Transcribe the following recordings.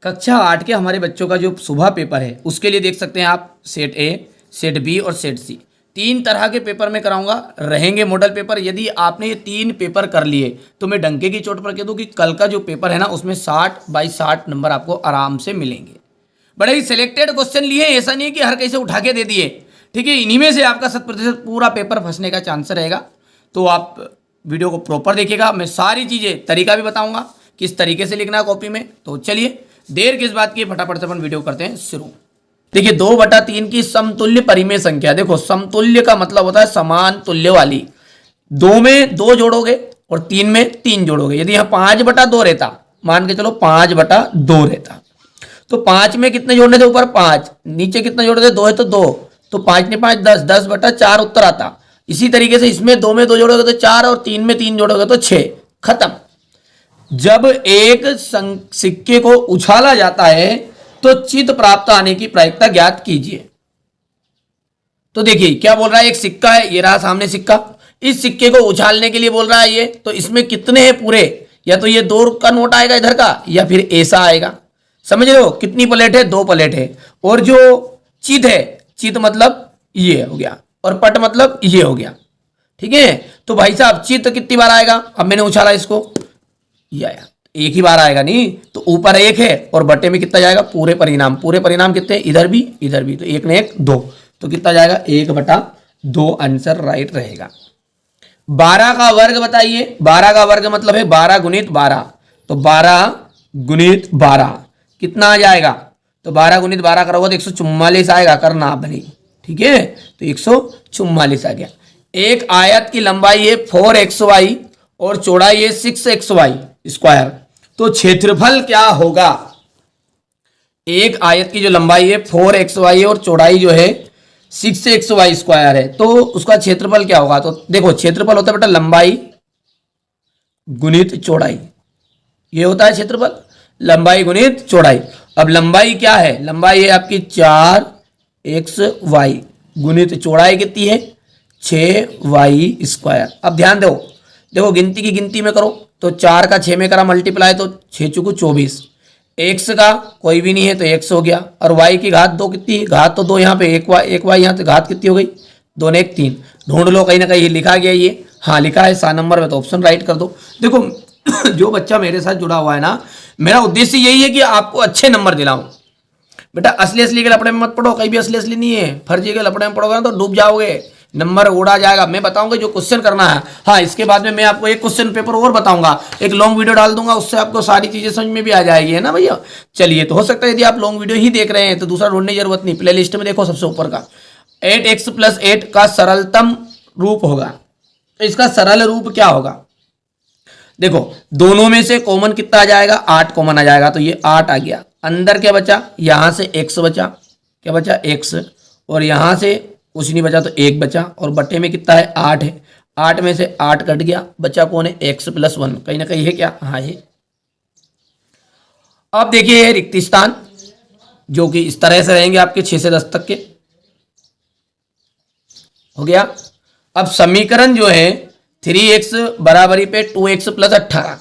कक्षा 8 के हमारे बच्चों का जो सुबह पेपर है उसके लिए देख सकते हैं आप सेट ए, सेट बी और सेट सी, 3 तरह के पेपर में कराऊंगा, रहेंगे मॉडल पेपर। यदि आपने ये 3 पेपर कर लिए तो मैं डंके की चोट पर कह दूं कि कल का जो पेपर है ना उसमें 60 बाई 60 नंबर आपको आराम से मिलेंगे। बड़े ही सिलेक्टेड क्वेश्चन लिए, ऐसा नहीं है कि हर कहीं से उठा के दे दिए, ठीक है। इन्हीं में से आपका 100% पूरा पेपर फंसने का चांस रहेगा। तो आप वीडियो को प्रॉपर देखिएगा, मैं सारी चीज़ें तरीका भी बताऊंगा किस तरीके से लिखना है कॉपी में। तो चलिए देर किस बात की, फटाफट से अपन वीडियो करते हैं शुरू। देखिए 2/3 की समतुल्य परिमेय संख्या। देखो समतुल्य का मतलब होता है समान तुल्य वाली। 2 में 2 जोड़ोगे और 3 में 3 जोड़ोगे। यदि यहाँ 5/2 रहता, मान के चलो 5/2 रहता, तो 5 में कितने जोड़ने थे, ऊपर 5, नीचे कितने जोड़ने थे, 2 है तो 2, तो 5 ने 5 10, 10/4 उत्तर आता। इसी तरीके से इसमें 2 में 2 जोड़ोगे तो 4 और 3 में 3 जोड़ोगे तो 6, खत्म। जब एक सिक्के को उछाला जाता है तो चित प्राप्त आने की प्रायिकता ज्ञात कीजिए। तो देखिए क्या बोल रहा है, एक सिक्का है, ये रहा सामने सिक्का, इस सिक्के को उछालने के लिए बोल रहा है ये, तो इसमें कितने हैं पूरे, या तो ये 2 का नोट आएगा इधर का या फिर ऐसा आएगा, समझ रहे हो। कितनी प्लेट है, 2 प्लेट है। और जो चित है, चित मतलब ये हो गया और पट मतलब ये हो गया, ठीक है। तो भाई साहब चित कितनी बार आएगा, अब मैंने उछाला इसको, ये आया, एक ही बार आएगा नहीं, तो ऊपर 1 है और बटे में कितना जाएगा, पूरे परिणाम। पूरे परिणाम कितने, इधर भी इधर भी, तो 1 ने 1 2, तो कितना जाएगा 1/2, आंसर राइट रहेगा। 12 का वर्ग बताइए। 12 का वर्ग मतलब है 12 गुणित 12, तो 12 गुणित 12 कितना आ जाएगा, तो 12 गुणित 12 करोगे तो 144 आएगा, करना आप नहीं, ठीक है। तो 144 आ गया। एक आयत की लंबाई है 4xy और चौड़ाई है 6xy स्क्वायर, तो क्षेत्रफल क्या होगा। एक आयत की जो लंबाई है 4xy और चौड़ाई जो है 6xy स्क्वायर है, तो उसका क्षेत्रफल क्या होगा। तो देखो क्षेत्रफल होता है बेटा लंबाई गुणित चौड़ाई, ये होता है क्षेत्रफल, लंबाई गुणित चौड़ाई। अब लंबाई क्या है, लंबाई है आपकी 4xy गुणित चौड़ाई कितनी है 6y स्क्वायर। अब ध्यान दो, देखो गिनती की गिनती में करो तो 4 का 6 में करा मल्टीप्लाई, तो 6 चुकू 24, x का कोई भी नहीं है तो x हो गया, और y की घात 2 कितनी, घात तो 2 यहाँ पे, एक y यहाँ, तो घात कितनी हो गई 2 ने 1 3। ढूंढ लो कहीं ना कहीं लिखा गया ये, हाँ लिखा है 7 नंबर में, तो ऑप्शन राइट कर दो। देखो जो बच्चा मेरे साथ जुड़ा हुआ है ना, मेरा उद्देश्य यही है कि आपको अच्छे नंबर दिलाऊं। बेटा असली के लपड़े में मत पढ़ो, कहीं भी असली नहीं है, फर्जी के लपड़े में पढ़ोगे ना तो डूब जाओगे, नंबर उड़ा जाएगा। मैं बताऊंगा जो क्वेश्चन करना है, हाँ इसके बाद में मैं आपको एक क्वेश्चन पेपर और बताऊंगा, एक लॉन्ग वीडियो डाल दूंगा, उससे आपको सारी चीजें समझ में भी आ जाएगी, है ना भैया। चलिए, तो हो सकता है यदि आप लॉन्ग वीडियो ही देख रहे हैं तो दूसरा ढूंढने की जरूरत नहीं, प्ले लिस्ट में देखो सबसे ऊपर का 8x + 8 का सरलतम रूप होगा। तो इसका सरल रूप क्या होगा, देखो दोनों में से कॉमन कितना आ जाएगा, 8 कॉमन आ जाएगा, तो ये 8 आ गया। अंदर क्या बचा, यहां से x बचा, क्या बचा x, और यहां से कुछ नहीं बचा तो 1 बचा, और बटे में कितना है 8 है, 8 में से 8 कट गया, बचा कौन है x + 1, कहीं ना कहीं है क्या, हाँ ये। अब देखिए रिक्त स्थान जो कि इस तरह से रहेंगे आपके 6 से 10 तक के, हो गया। अब समीकरण जो है 3x बराबरी पे 2x + 18,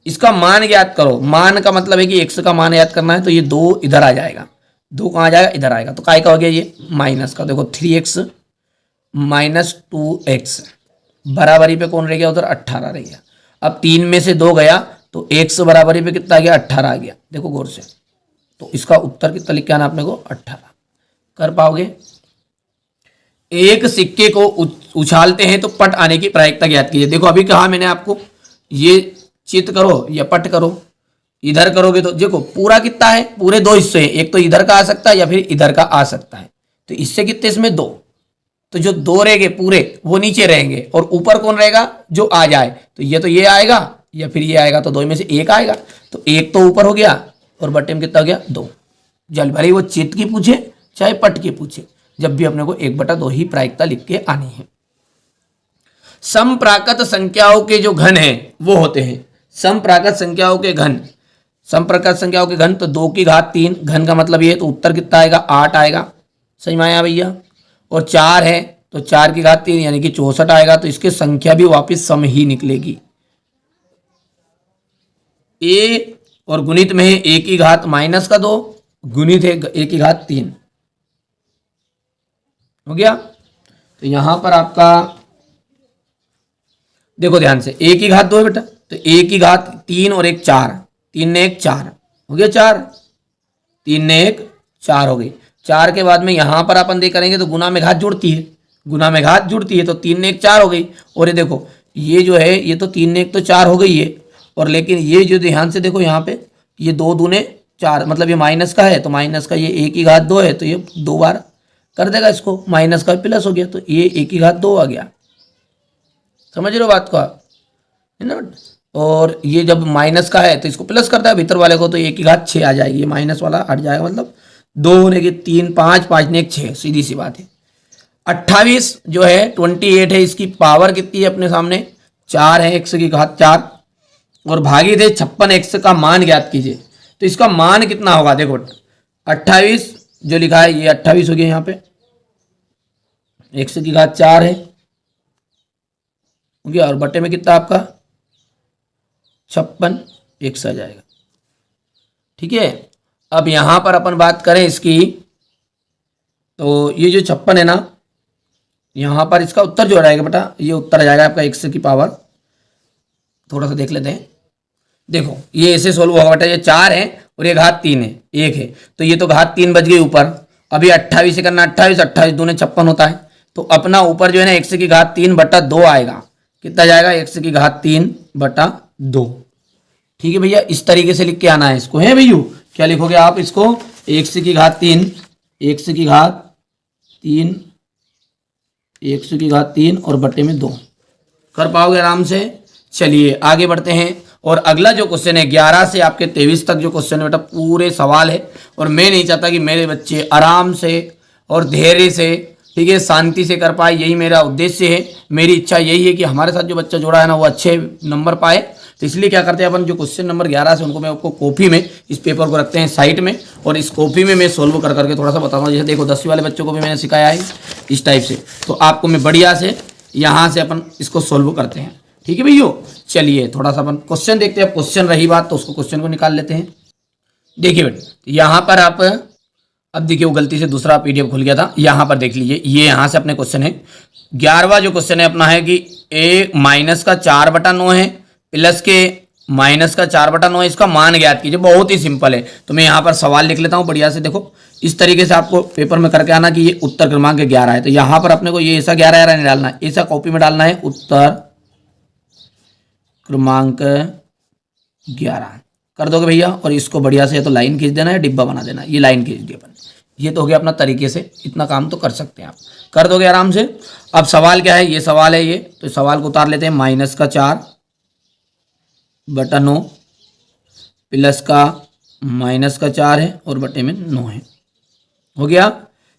इसका मान ज्ञात करो। मान का मतलब है कि x का मान याद करना है, तो ये 2 इधर आ जाएगा, 2 कहाँ आ जाएगा, इधर आएगा, तो काय का हो गया ये माइनस का। देखो 3x - 2x बराबरी पे कौन रह गया, उधर 18 रह गया। अब 3 में से 2 गया तो x बराबरी पे कितना आ गया, 18 आ गया। देखो गौर से, तो इसका उत्तर कितना लिख के आना आपने को, 18 कर पाओगे। एक सिक्के को उछालते हैं तो पट आने की प्रायिकता ज्ञात कीजिए। देखो अभी कहा मैंने आपको, ये चित करो या पट करो, इधर करोगे तो देखो पूरा कितना है, पूरे 2 हिस्से हैं, एक तो इधर का आ सकता है या फिर इधर का आ सकता है, तो इससे कितने इसमें 2, तो जो 2 रहेंगे पूरे वो नीचे रहेंगे, और ऊपर कौन रहेगा जो आ जाए, तो ये आएगा या फिर ये आएगा, तो 2 में से 1 आएगा, तो 1 तो ऊपर हो गया और बटे में कितना हो गया 2। जल भले वो चित की पूछे चाहे पट की पूछे, जब भी अपने को 1/2 ही प्रायिकता लिख के आनी है। समप्राकृत संख्याओं के जो घन हैं वो होते हैं समप्राकृत संख्याओं के घन। समप्राकृत संख्याओं के घन, तो 2 की घात 3, घन का मतलब ये, तो उत्तर कितना आएगा 8 आएगा, सही में आया भैया। और 4 है तो 4 की घात 3 यानी कि 64 आएगा, तो इसकी संख्या भी वापस सम ही निकलेगी। ए और गुणित में है a की घात माइनस का 2 गुणित है a की घात 3। हो गया। तो यहां पर आपका देखो ध्यान से, a की घात 2 है बेटा, तो a की घात 3 और 1 4, 3 ने 1 4 हो गया 4, 3 ने 1 4 हो गई। 4 के बाद में यहां पर अपन देख करेंगे तो गुना में घात जुड़ती है, गुना में घात जुड़ती है, तो 3 ने 1 4 हो गई। और ये देखो ये जो है ये तो 3 ने 1 तो 4 हो गई है, और लेकिन ये जो ध्यान से देखो यहाँ पे ये 2 दूने 4, मतलब ये माइनस का है, तो माइनस का ये a की घात 2 है, तो ये 2 बार कर देगा इसको, माइनस का प्लस हो गया, तो ये a की घात 2 आ गया। समझ रहे हो बात को आप, है ना। और ये जब माइनस का है तो इसको प्लस करता है भीतर वाले को, तो a की घात 6 आ जाएगी, माइनस वाला हट जाएगा, मतलब 2 होने के 3 5 5 ने 1 6, सीधी सी बात है। 28 जो है 28 है, इसकी पावर कितनी है अपने सामने 4 है, x की घात 4, और भागित है 56, x का मान ज्ञात कीजिए। तो इसका मान कितना होगा, देखो 28 जो लिखा है ये 28 हो गया, यहाँ पे x की घात 4 है, हो गया, और बटे में कितना आपका 56 x आ जाएगा। ठीक है। अब यहां पर अपन बात करें इसकी, तो ये जो 56 है ना, यहां पर इसका उत्तर जो रहेगा बेटा, ये उत्तर आ जाएगा आपका x की पावर, थोड़ा सा देख लेते हैं। देखो ये ऐसे सोल्व होगा बेटा, ये 4 है और ये घात 3 है, 1 है, तो ये तो घात 3 बच गई ऊपर। अभी 28 से करना, 28 28 दूने 56 होता है, तो अपना ऊपर जो है ना x की घात 3 बटा 2 आएगा। कितना जाएगा, x की घात 3 बटा 2। ठीक है भैया, इस तरीके से लिख के आना है इसको, है भैया। क्या लिखोगे आप इसको, x की घात 3, x की घात 3, x की घात 3 और बटे में 2, कर पाओगे आराम से। चलिए आगे बढ़ते हैं, और अगला जो क्वेश्चन है 11 से आपके 23 तक जो क्वेश्चन है बेटा पूरे सवाल है, और मैं नहीं चाहता कि मेरे बच्चे आराम से और धैर्य से, ठीक है, शांति से कर पाए, यही मेरा उद्देश्य है। मेरी इच्छा यही है कि हमारे साथ जो बच्चा जुड़ा है ना वो अच्छे नंबर पाए। तो इसलिए क्या करते हैं अपन, जो क्वेश्चन नंबर 11 से उनको मैं आपको कॉपी में इस पेपर को रखते हैं साइड में, और इस कॉपी में मैं सोल्व कर करके थोड़ा सा बताऊंगा। जैसे देखो 10वीं वाले बच्चों को भी मैंने सिखाया है इस टाइप से, तो आपको मैं बढ़िया से यहाँ से अपन इसको सोल्व करते हैं। ठीक है भैया। चलिए थोड़ा सा अपन क्वेश्चन देखते हैं, क्वेश्चन रही बात तो उसको क्वेश्चन को निकाल लेते हैं। देखिए बेटा यहाँ पर आप, अब देखिए वो गलती से दूसरा पीडीएफ खुल गया था, यहाँ पर देख लीजिए, ये यहाँ से अपने क्वेश्चन है 11वां जो क्वेश्चन है अपना है कि a माइनस का 4/9 है, प्लस के माइनस का 4/9 है, इसका मान ज्ञात कीजिए। बहुत ही सिंपल है, तो मैं यहाँ पर सवाल लिख लेता हूँ बढ़िया से। देखो इस तरीके से आपको पेपर में करके आना कि ये उत्तर क्रमांक 11 है, तो यहाँ पर अपने को ये ऐसा 11 नहीं डालना है, ऐसा कॉपी में डालना है उत्तर क्रमांक 11 कर दोगे भैया। और इसको बढ़िया से तो लाइन खींच देना है, डिब्बा बना देना, ये लाइन खींच दी अपन। ये तो हो गया अपना तरीके से, इतना काम तो कर सकते हैं आप, कर दोगे आराम से। अब सवाल क्या है, ये सवाल है ये, तो सवाल को उतार लेते हैं। माइनस का 4/9 प्लस का माइनस का 4 है और बटे में 9 है, हो गया।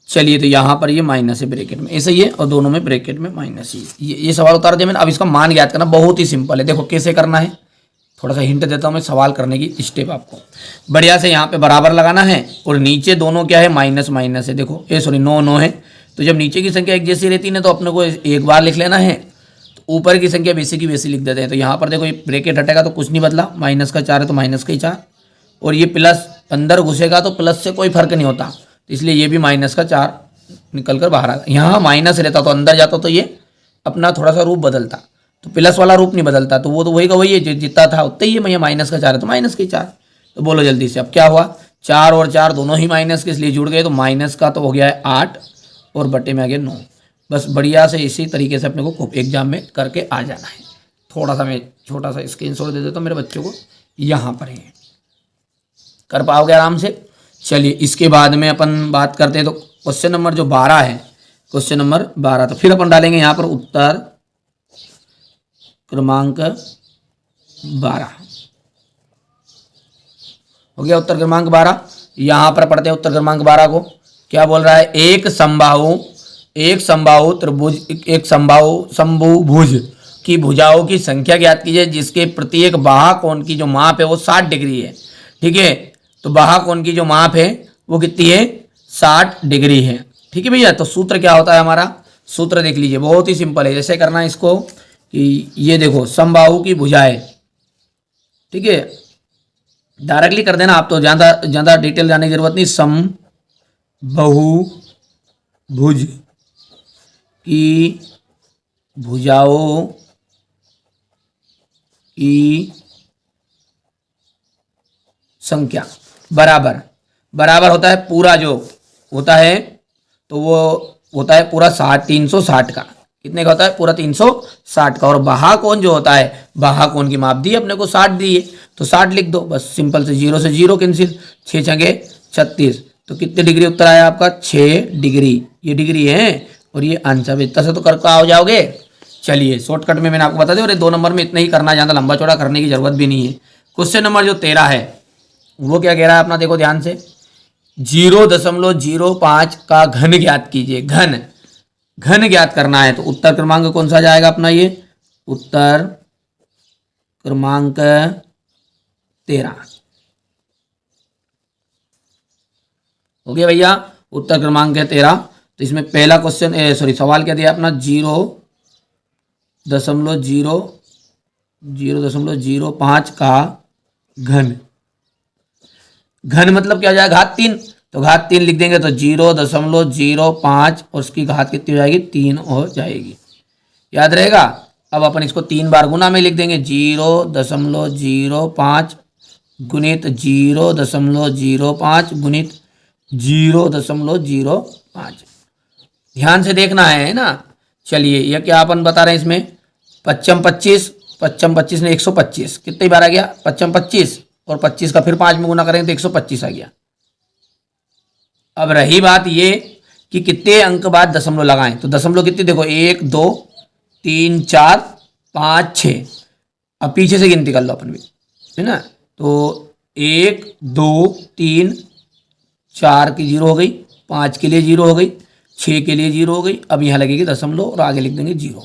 चलिए तो यहाँ पर ये माइनस है ब्रैकेट में, ऐसे ही है, और दोनों में ब्रैकेट में माइनस ही। ये सवाल उतार दिया मैंने। अब इसका मान ज्ञात करना बहुत ही सिंपल है। देखो कैसे करना है, थोड़ा सा हिंट देता हूँ मैं सवाल करने की स्टेप आपको। बढ़िया से यहाँ पे बराबर लगाना है, और नीचे दोनों क्या है, माइनस माइनस है। देखो ये सॉरी 9 9 है, तो जब नीचे की संख्या एक जैसी रहती है ना तो अपने को एक बार लिख लेना है, तो ऊपर की संख्या वैसी की वैसी लिख देते हैं। तो यहाँ पर देखो ये ब्रैकेट हटेगा तो कुछ नहीं बदला, माइनस का 4 है तो माइनस का ही 4, और ये प्लस अंदर घुसेगा तो प्लस से कोई फर्क नहीं होता, तो इसलिए ये भी माइनस का 4 निकल कर बाहर आ गया। यहाँ माइनस रहता तो अंदर जाता तो ये अपना थोड़ा सा रूप बदलता, तो प्लस वाला रूप नहीं बदलता, तो वो तो वही का वही है, जितना था उतना ही है। मैं माइनस का 4 है तो माइनस का 4, तो बोलो जल्दी से अब क्या हुआ, 4 और 4 दोनों ही माइनस के इसलिए जुड़ गए, तो माइनस का तो हो गया है 8 और बटे में आ गया 9। बस बढ़िया से इसी तरीके से अपने को एग्जाम में करके आ जाना है। थोड़ा सा मैं छोटा सा स्क्रीनशॉट दे देता हूँ मेरे बच्चों को, यहाँ पर है, कर पाओगे आराम से। चलिए इसके बाद में अपन बात करते हैं, तो क्वेश्चन नंबर जो 12 है, क्वेश्चन नंबर 12, तो फिर अपन डालेंगे यहाँ पर उत्तर क्रमांक 12, हो गया उत्तर क्रमांक 12। यहाँ पर पढ़ते हैं उत्तर क्रमांक 12 को, क्या बोल रहा है, एक समबाहु त्रिभुज, एक समभुज की भुजाओं की संख्या ज्ञात कीजिए जिसके प्रत्येक बाहा कोण की जो माप है वो 60 डिग्री है। ठीक है, तो बाहा कोण की जो माप है वो कितनी है, 60 डिग्री है। ठीक है भैया, तो सूत्र क्या होता है हमारा, सूत्र देख लीजिए, बहुत ही सिंपल है। जैसे करना है इसको कि ये देखो समबाहु की भुजाएं, ठीक है, डायरेक्टली कर देना आप, तो ज़्यादा डिटेल जाने की जरूरत नहीं। समभुज की भुजाओं की संख्या बराबर होता है पूरा जो होता है, तो वो होता है पूरा 360 का। कितने का होता है? पूरा 360 का। और बाहाकोण जो होता है, बाहाकोण की माप दी अपने को 60 दी है, तो 60 लिख दो बस, सिंपल से 0 से 0 कैंसिल, 6 छंगे 36। तो कितने डिग्री उत्तर आया आपका? 6 डिग्री। ये डिग्री है और ये आंसर। इतना से तो कर आ जाओगे। चलिए शॉर्टकट में मैंने आपको बता दिया, और ये 2 नंबर में इतना ही करना, ज़्यादा लंबा चौड़ा करने की जरूरत भी नहीं है। क्वेश्चन नंबर जो 13 है वो क्या कह रहा है अपना, देखो ध्यान से। 0.05 का घन ज्ञात कीजिए। घन ज्ञात करना है, तो उत्तर क्रमांक कौन सा जाएगा अपना? ये उत्तर क्रमांक 13 हो गया भैया। उत्तर क्रमांक है 13। तो इसमें पहला क्वेश्चन सवाल क्या दिया अपना? 0.05 का घन मतलब क्या हो जाएगा? घात 3। तो घात 3 लिख देंगे, तो 0.05 और उसकी घात कितनी हो जाएगी? 3 हो जाएगी। याद रहेगा। अब अपन इसको 3 बार गुना में लिख देंगे। 0.05 गुणित 0.05 गुणित 0.05। ध्यान से देखना है ना। चलिए यह क्या अपन बता रहे हैं इसमें? 25 ने 125, कितनी बार आ गया? 25 और 25 का फिर 5 में गुना करेंगे तो 125 आ गया। अब रही बात ये कि कितने अंक बाद दशमलव लगाएं, तो दशमलव कितनी देखो, 1 2 3 4 5 6। अब पीछे से गिनती कर लो अपन भी, है ना। तो 1 2 3 4 की 0 हो गई, 5 के लिए 0 हो गई, 6 के लिए 0 हो गई। अब यहाँ लगेगी दशमलव और आगे लिख देंगे 0।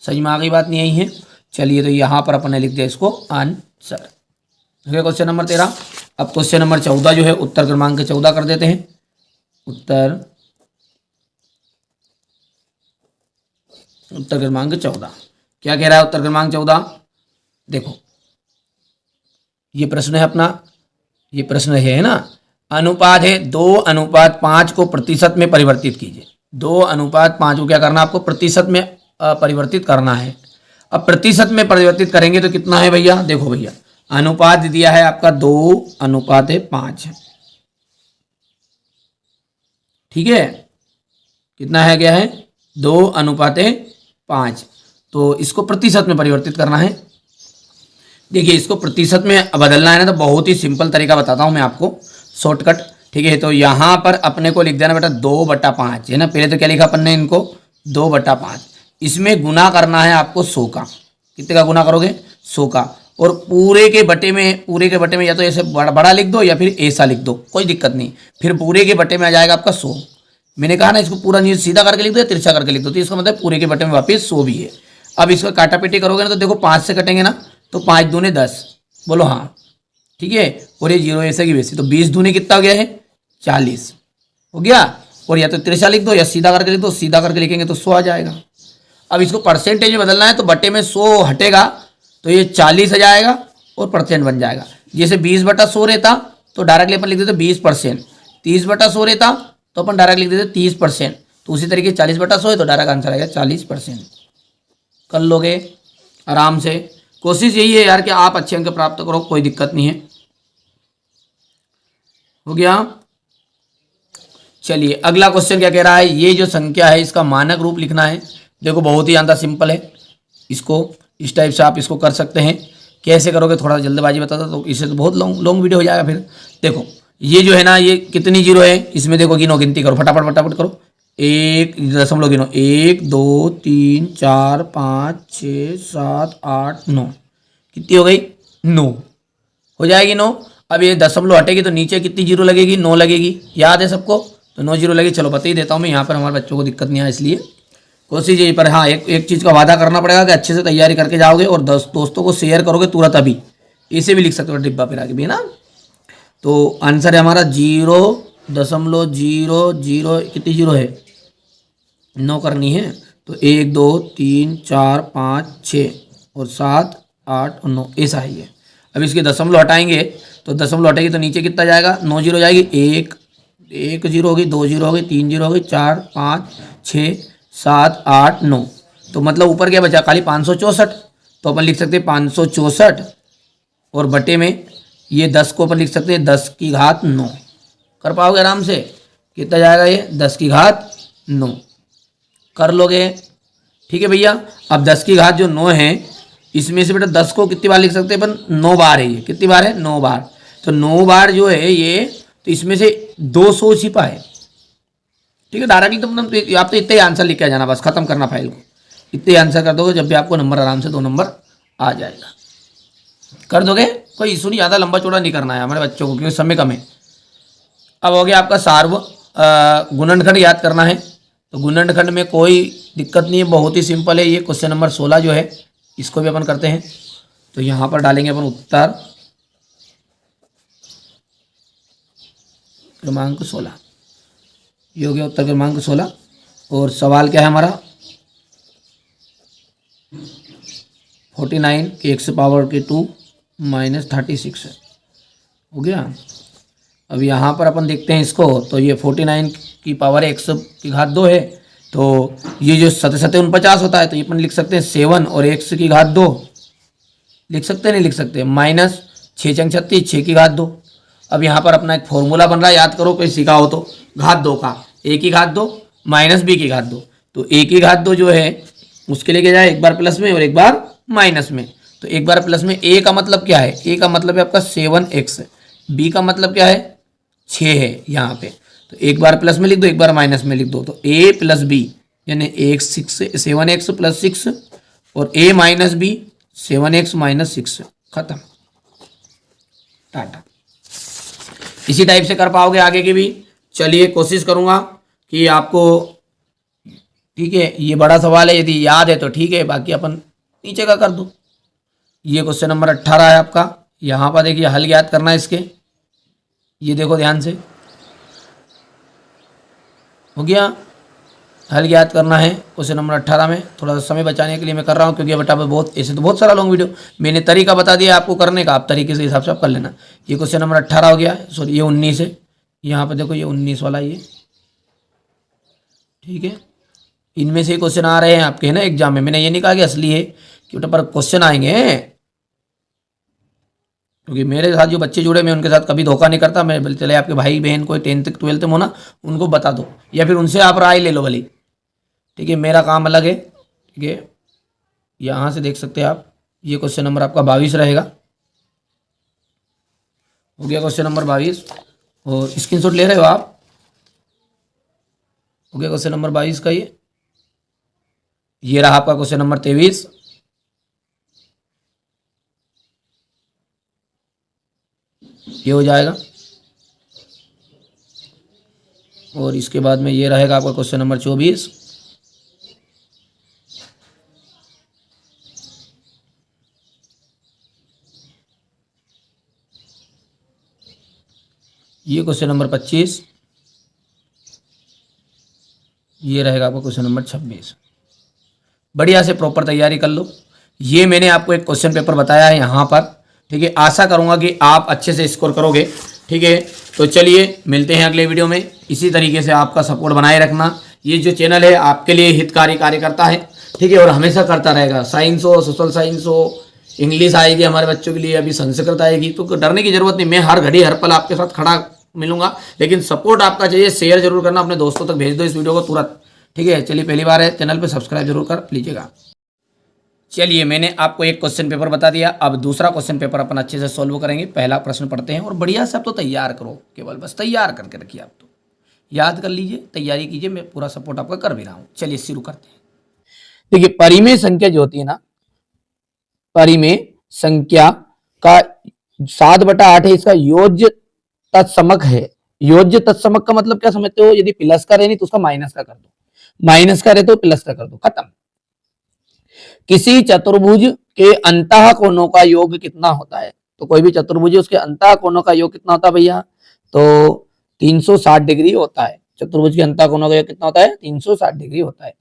सही में आ गई बात? नहीं आई है। चलिए तो यहाँ पर अपन ने लिख दिया इसको आंसर। Question number 13। अब क्वेश्चन नंबर 14 जो है उत्तर क्रमांक 14 कर देते हैं। उत्तर क्रमांक 14 क्या कह रहा है? उत्तर क्रमांक 14 देखो, ये प्रश्न है अपना, ये प्रश्न है ना। अनुपात है 2:5 को प्रतिशत में परिवर्तित कीजिए। 2:5 को क्या करना आपको? प्रतिशत में परिवर्तित करना है। अब प्रतिशत में परिवर्तित करेंगे तो कितना है भैया? देखो भैया, अनुपात दिया है आपका 2:5। ठीक है, कितना है? क्या है? 2:5। तो इसको प्रतिशत में परिवर्तित करना है। देखिए इसको प्रतिशत में बदलना है ना, तो बहुत ही सिंपल तरीका बताता हूँ मैं आपको, शॉर्टकट। ठीक है, तो यहाँ पर अपने को लिख देना बेटा 2/5, है ना। पहले तो क्या लिखा अपन ने इनको? 2/5। इसमें गुना करना है आपको 100 का। कितने का गुना करोगे? 100 का। और पूरे के बटे में या तो ऐसे बड़ा लिख दो या फिर ऐसा लिख दो, कोई दिक्कत नहीं। फिर पूरे के बटे में आ जाएगा आपका 100। मैंने कहा ना इसको पूरा नहीं सीधा करके लिख दो या तिरछा करके लिख दो, तो इसका मतलब पूरे के बटे में वापस 100 भी है। अब इसका काटा पेटी करोगे ना, तो देखो 5 से कटेंगे ना, तो 5 दूने 10, बोलो हाँ। ठीक है, और ये 0 ऐसे की वैसे, तो 20 दूने कितना हो गया है? 40 हो गया। और या तो तिरछा लिख दो या सीधा करके लिख दो, सीधा करके लिखेंगे तो 100 आ जाएगा। अब इसको परसेंटेज में बदलना है, तो बटे में 100 हटेगा तो ये 40 आ जाएगा और परसेंट बन जाएगा। जैसे 20/100 रहता तो डायरेक्टली अपन लिख देते 20%। 30/100 रहता तो अपन डायरेक्ट लिख देते 30%। तो उसी तरीके 40/100 है तो डायरेक्ट आंसर आएगा 40%। कर लोगे आराम से। कोशिश यही है यार कि आप अच्छे अंक प्राप्त करो, कोई दिक्कत नहीं है। हो गया। चलिए अगला क्वेश्चन क्या कह रहा है? ये जो संख्या है इसका मानक रूप लिखना है। देखो बहुत ही ज़्यादा सिंपल है, इसको इस टाइप से आप इसको कर सकते हैं। कैसे करोगे थोड़ा जल्दबाजी बता दो, तो इससे तो बहुत लॉन्ग वीडियो हो जाएगा। फिर देखो ये जो है ना, ये कितनी जीरो है इसमें? देखो गिनती करो, फटाफट करो। 1 दशमलव गिनो, 1 2 3 4 5 6 7 8 9। कितनी हो गई? 9 हो जाएगी। 9। अब ये दशमलव हटेगी तो नीचे कितनी जीरो लगेगी? 9 लगेगी। याद है सबको? तो 9 जीरो लगी। चलो बता ही देता हूँ मैं, यहाँ पर हमारे बच्चों को दिक्कत नहीं आए इसलिए। कोशिश यही पर, हाँ एक चीज़ का वादा करना पड़ेगा कि अच्छे से तैयारी करके जाओगे और दोस्तों को शेयर करोगे तुरंत। अभी इसे भी लिख सकते हो डिब्बा पर आगे भी, है ना। तो आंसर है हमारा 0.00 कितनी जीरो है? 9 करनी है। तो 1 2 3 4 5 6 और 7 8 और 9 ऐसा है ये। अब इसके दशमलव हटाएंगे तो दशमलव हटेगी तो नीचे कितना जाएगा, 9 जीरो जाएगी, एक जीरो होगी, 2 जीरो होगी, 3 जीरो होगी, 4 5 6 7 8 9। तो मतलब ऊपर क्या बचा, खाली 564। तो अपन लिख सकते हैं 564 और बटे में ये 10 को अपन लिख सकते हैं 10 की घात 9। कर पाओगे आराम से, कितना जाएगा ये 10 की घात 9, कर लोगे। ठीक है भैया। अब 10 की घात जो 9 है, इसमें से बेटा 10 को कितनी बार लिख सकते हैं अपन, 9 बार है ये, कितनी बार है, 9 बार। तो 9 बार जो है ये, तो इसमें से 200 छिपा है। ठीक है, डायरेक्टली तुम आप तो इतने ही आंसर लिख के आ जाना, बस खत्म करना फाइल को, इतने आंसर कर दोगे, जब भी आपको नंबर आराम से 2 नंबर आ जाएगा। कर दोगे, कोई इशू नहीं, ज़्यादा लंबा चौड़ा नहीं करना है हमारे बच्चों को, क्योंकि समय कम है। अब हो गया आपका सार्व गुणनखंड याद करना है। तो गुणनखंड में कोई दिक्कत नहीं है, बहुत ही सिंपल है ये। क्वेश्चन नंबर 16 जो है, इसको भी अपन करते हैं। तो यहाँ पर डालेंगे अपन उत्तर क्रमांक 16, ये हो गया उत्तर क्रमांक 16। और सवाल क्या है हमारा, 49 के x पावर के 2 माइनस 36 हो गया। अब यहाँ पर अपन देखते हैं इसको, तो ये 49 की पावर x की घात 2 है, तो ये जो 7 49 होता है, तो ये अपन लिख सकते हैं 7 और x की घात 2 लिख सकते हैं, नहीं लिख सकते, माइनस 6 चंग 36, 6 की घात 2। अब यहाँ पर अपना एक फॉर्मूला बन रहा है, याद करो, कोई सीखा हो तो, घात 2 का, a की घात 2 माइनस b की घात 2। तो a की घात 2 जो है उसके लिए क्या जाए, एक बार प्लस में और एक बार माइनस में। तो एक बार प्लस में a का मतलब क्या है, a का मतलब है आपका 7x, b का मतलब क्या है 6 है यहाँ पे। तो एक बार प्लस में लिख दो, एक बार माइनस में लिख दो। तो a प्लस बी यानी 7x प्लस 6 और a minus B 7x minus 6, खत्म, टाटा। इसी टाइप से कर पाओगे आगे की भी। चलिए कोशिश करूंगा कि आपको, ठीक है, ये बड़ा सवाल है, यदि याद है तो ठीक है, बाकी अपन नीचे का कर दो। ये क्वेश्चन नंबर 18 है आपका। यहाँ पर देखिए हल याद करना है इसके, ये देखो ध्यान से, हो गया, हल याद करना है क्वेश्चन नंबर 18 में। थोड़ा सा समय बचाने के लिए मैं कर रहा हूँ, क्योंकि बेटा बहुत ऐसे तो बहुत सारा लॉन्ग वीडियो, मैंने तरीका बता दिया आपको करने का, आप तरीके से हिसाब से आप कर लेना। ये क्वेश्चन नंबर 18 हो गया, सॉरी ये 19 है, यहाँ पर देखो ये 19 वाला ये, ठीक है। इनमें से क्वेश्चन आ रहे हैं आपके, है ना, एग्जाम में। मैंने ये नहीं कहा कि असली है, कि बेटा पर क्वेश्चन आएंगे, क्योंकि मेरे साथ जो बच्चे जुड़े, मैं उनके साथ कभी धोखा नहीं करता। मैं बोलते चले आपके भाई बहन कोई 10th 12th में हो ना, उनको बता दो, या फिर उनसे आप राय ले लो भले, ठीक है, मेरा काम अलग है। ठीक है, यहाँ से देख सकते हैं आप, ये क्वेश्चन नंबर आपका 22 रहेगा, हो गया क्वेश्चन नंबर 22। और स्क्रीनशॉट ले रहे हो आप, हो गया क्वेश्चन नंबर 22 का ये रहा आपका क्वेश्चन नंबर 23। ये हो जाएगा, और इसके बाद में ये रहेगा आपका क्वेश्चन नंबर 24। ये क्वेश्चन नंबर 25, ये रहेगा आपका क्वेश्चन नंबर 26। बढ़िया से प्रॉपर तैयारी कर लो। ये मैंने आपको एक क्वेश्चन पेपर बताया है यहाँ पर, ठीक है। आशा करूँगा कि आप अच्छे से स्कोर करोगे, ठीक है। तो चलिए मिलते हैं अगले वीडियो में। इसी तरीके से आपका सपोर्ट बनाए रखना। ये जो चैनल है आपके लिए हितकारी कार्य करता है, ठीक है, और हमेशा करता रहेगा। साइंस हो, सोशल साइंस हो, इंग्लिश आएगी हमारे बच्चों के लिए, अभी संस्कृत आएगी, तो डरने की जरूरत नहीं। मैं हर घड़ी हर पल आपके साथ खड़ा मिलूंगा, लेकिन सपोर्ट आपका चाहिए। शेयर जरूर करना, अपने दोस्तों तक भेज दो इस वीडियो को तुरंत, ठीक है। चलिए, पहली बार है चैनल पे, सब्सक्राइब जरूर कर लीजिएगा। चलिए, मैंने आपको एक क्वेश्चन पेपर बता दिया, अब दूसरा क्वेश्चन पेपर अपन अच्छे से सॉल्व करेंगे। पहला प्रश्न पढ़ते हैं, और बढ़िया से आप तो तैयार करो, केवल बस तैयार करके रखिए, आप तो याद कर लीजिए, तैयारी कीजिए, मैं पूरा सपोर्ट आपका कर भी रहा हूँ। चलिए शुरू करते हैं। देखिए, परिमेय संख्या जो होती है ना, परिमेय संख्या का 7/8 है, इसका योज्य तत्समक है। योज्य तत्समक का मतलब क्या समझते हो? यदि प्लस का रहे नहीं तो उसका माइनस का कर दो, माइनस का रहे तो प्लस का कर दो, खत्म। किसी चतुर्भुज के अंतः कोणों का योग कितना होता है? तो कोई भी चतुर्भुज है, उसके अंतः कोणों का योग कितना होता है भैया? तो 360 डिग्री होता है। चतुर्भुज के अंतः कोणों का योग कितना होता है? 360 डिग्री होता है।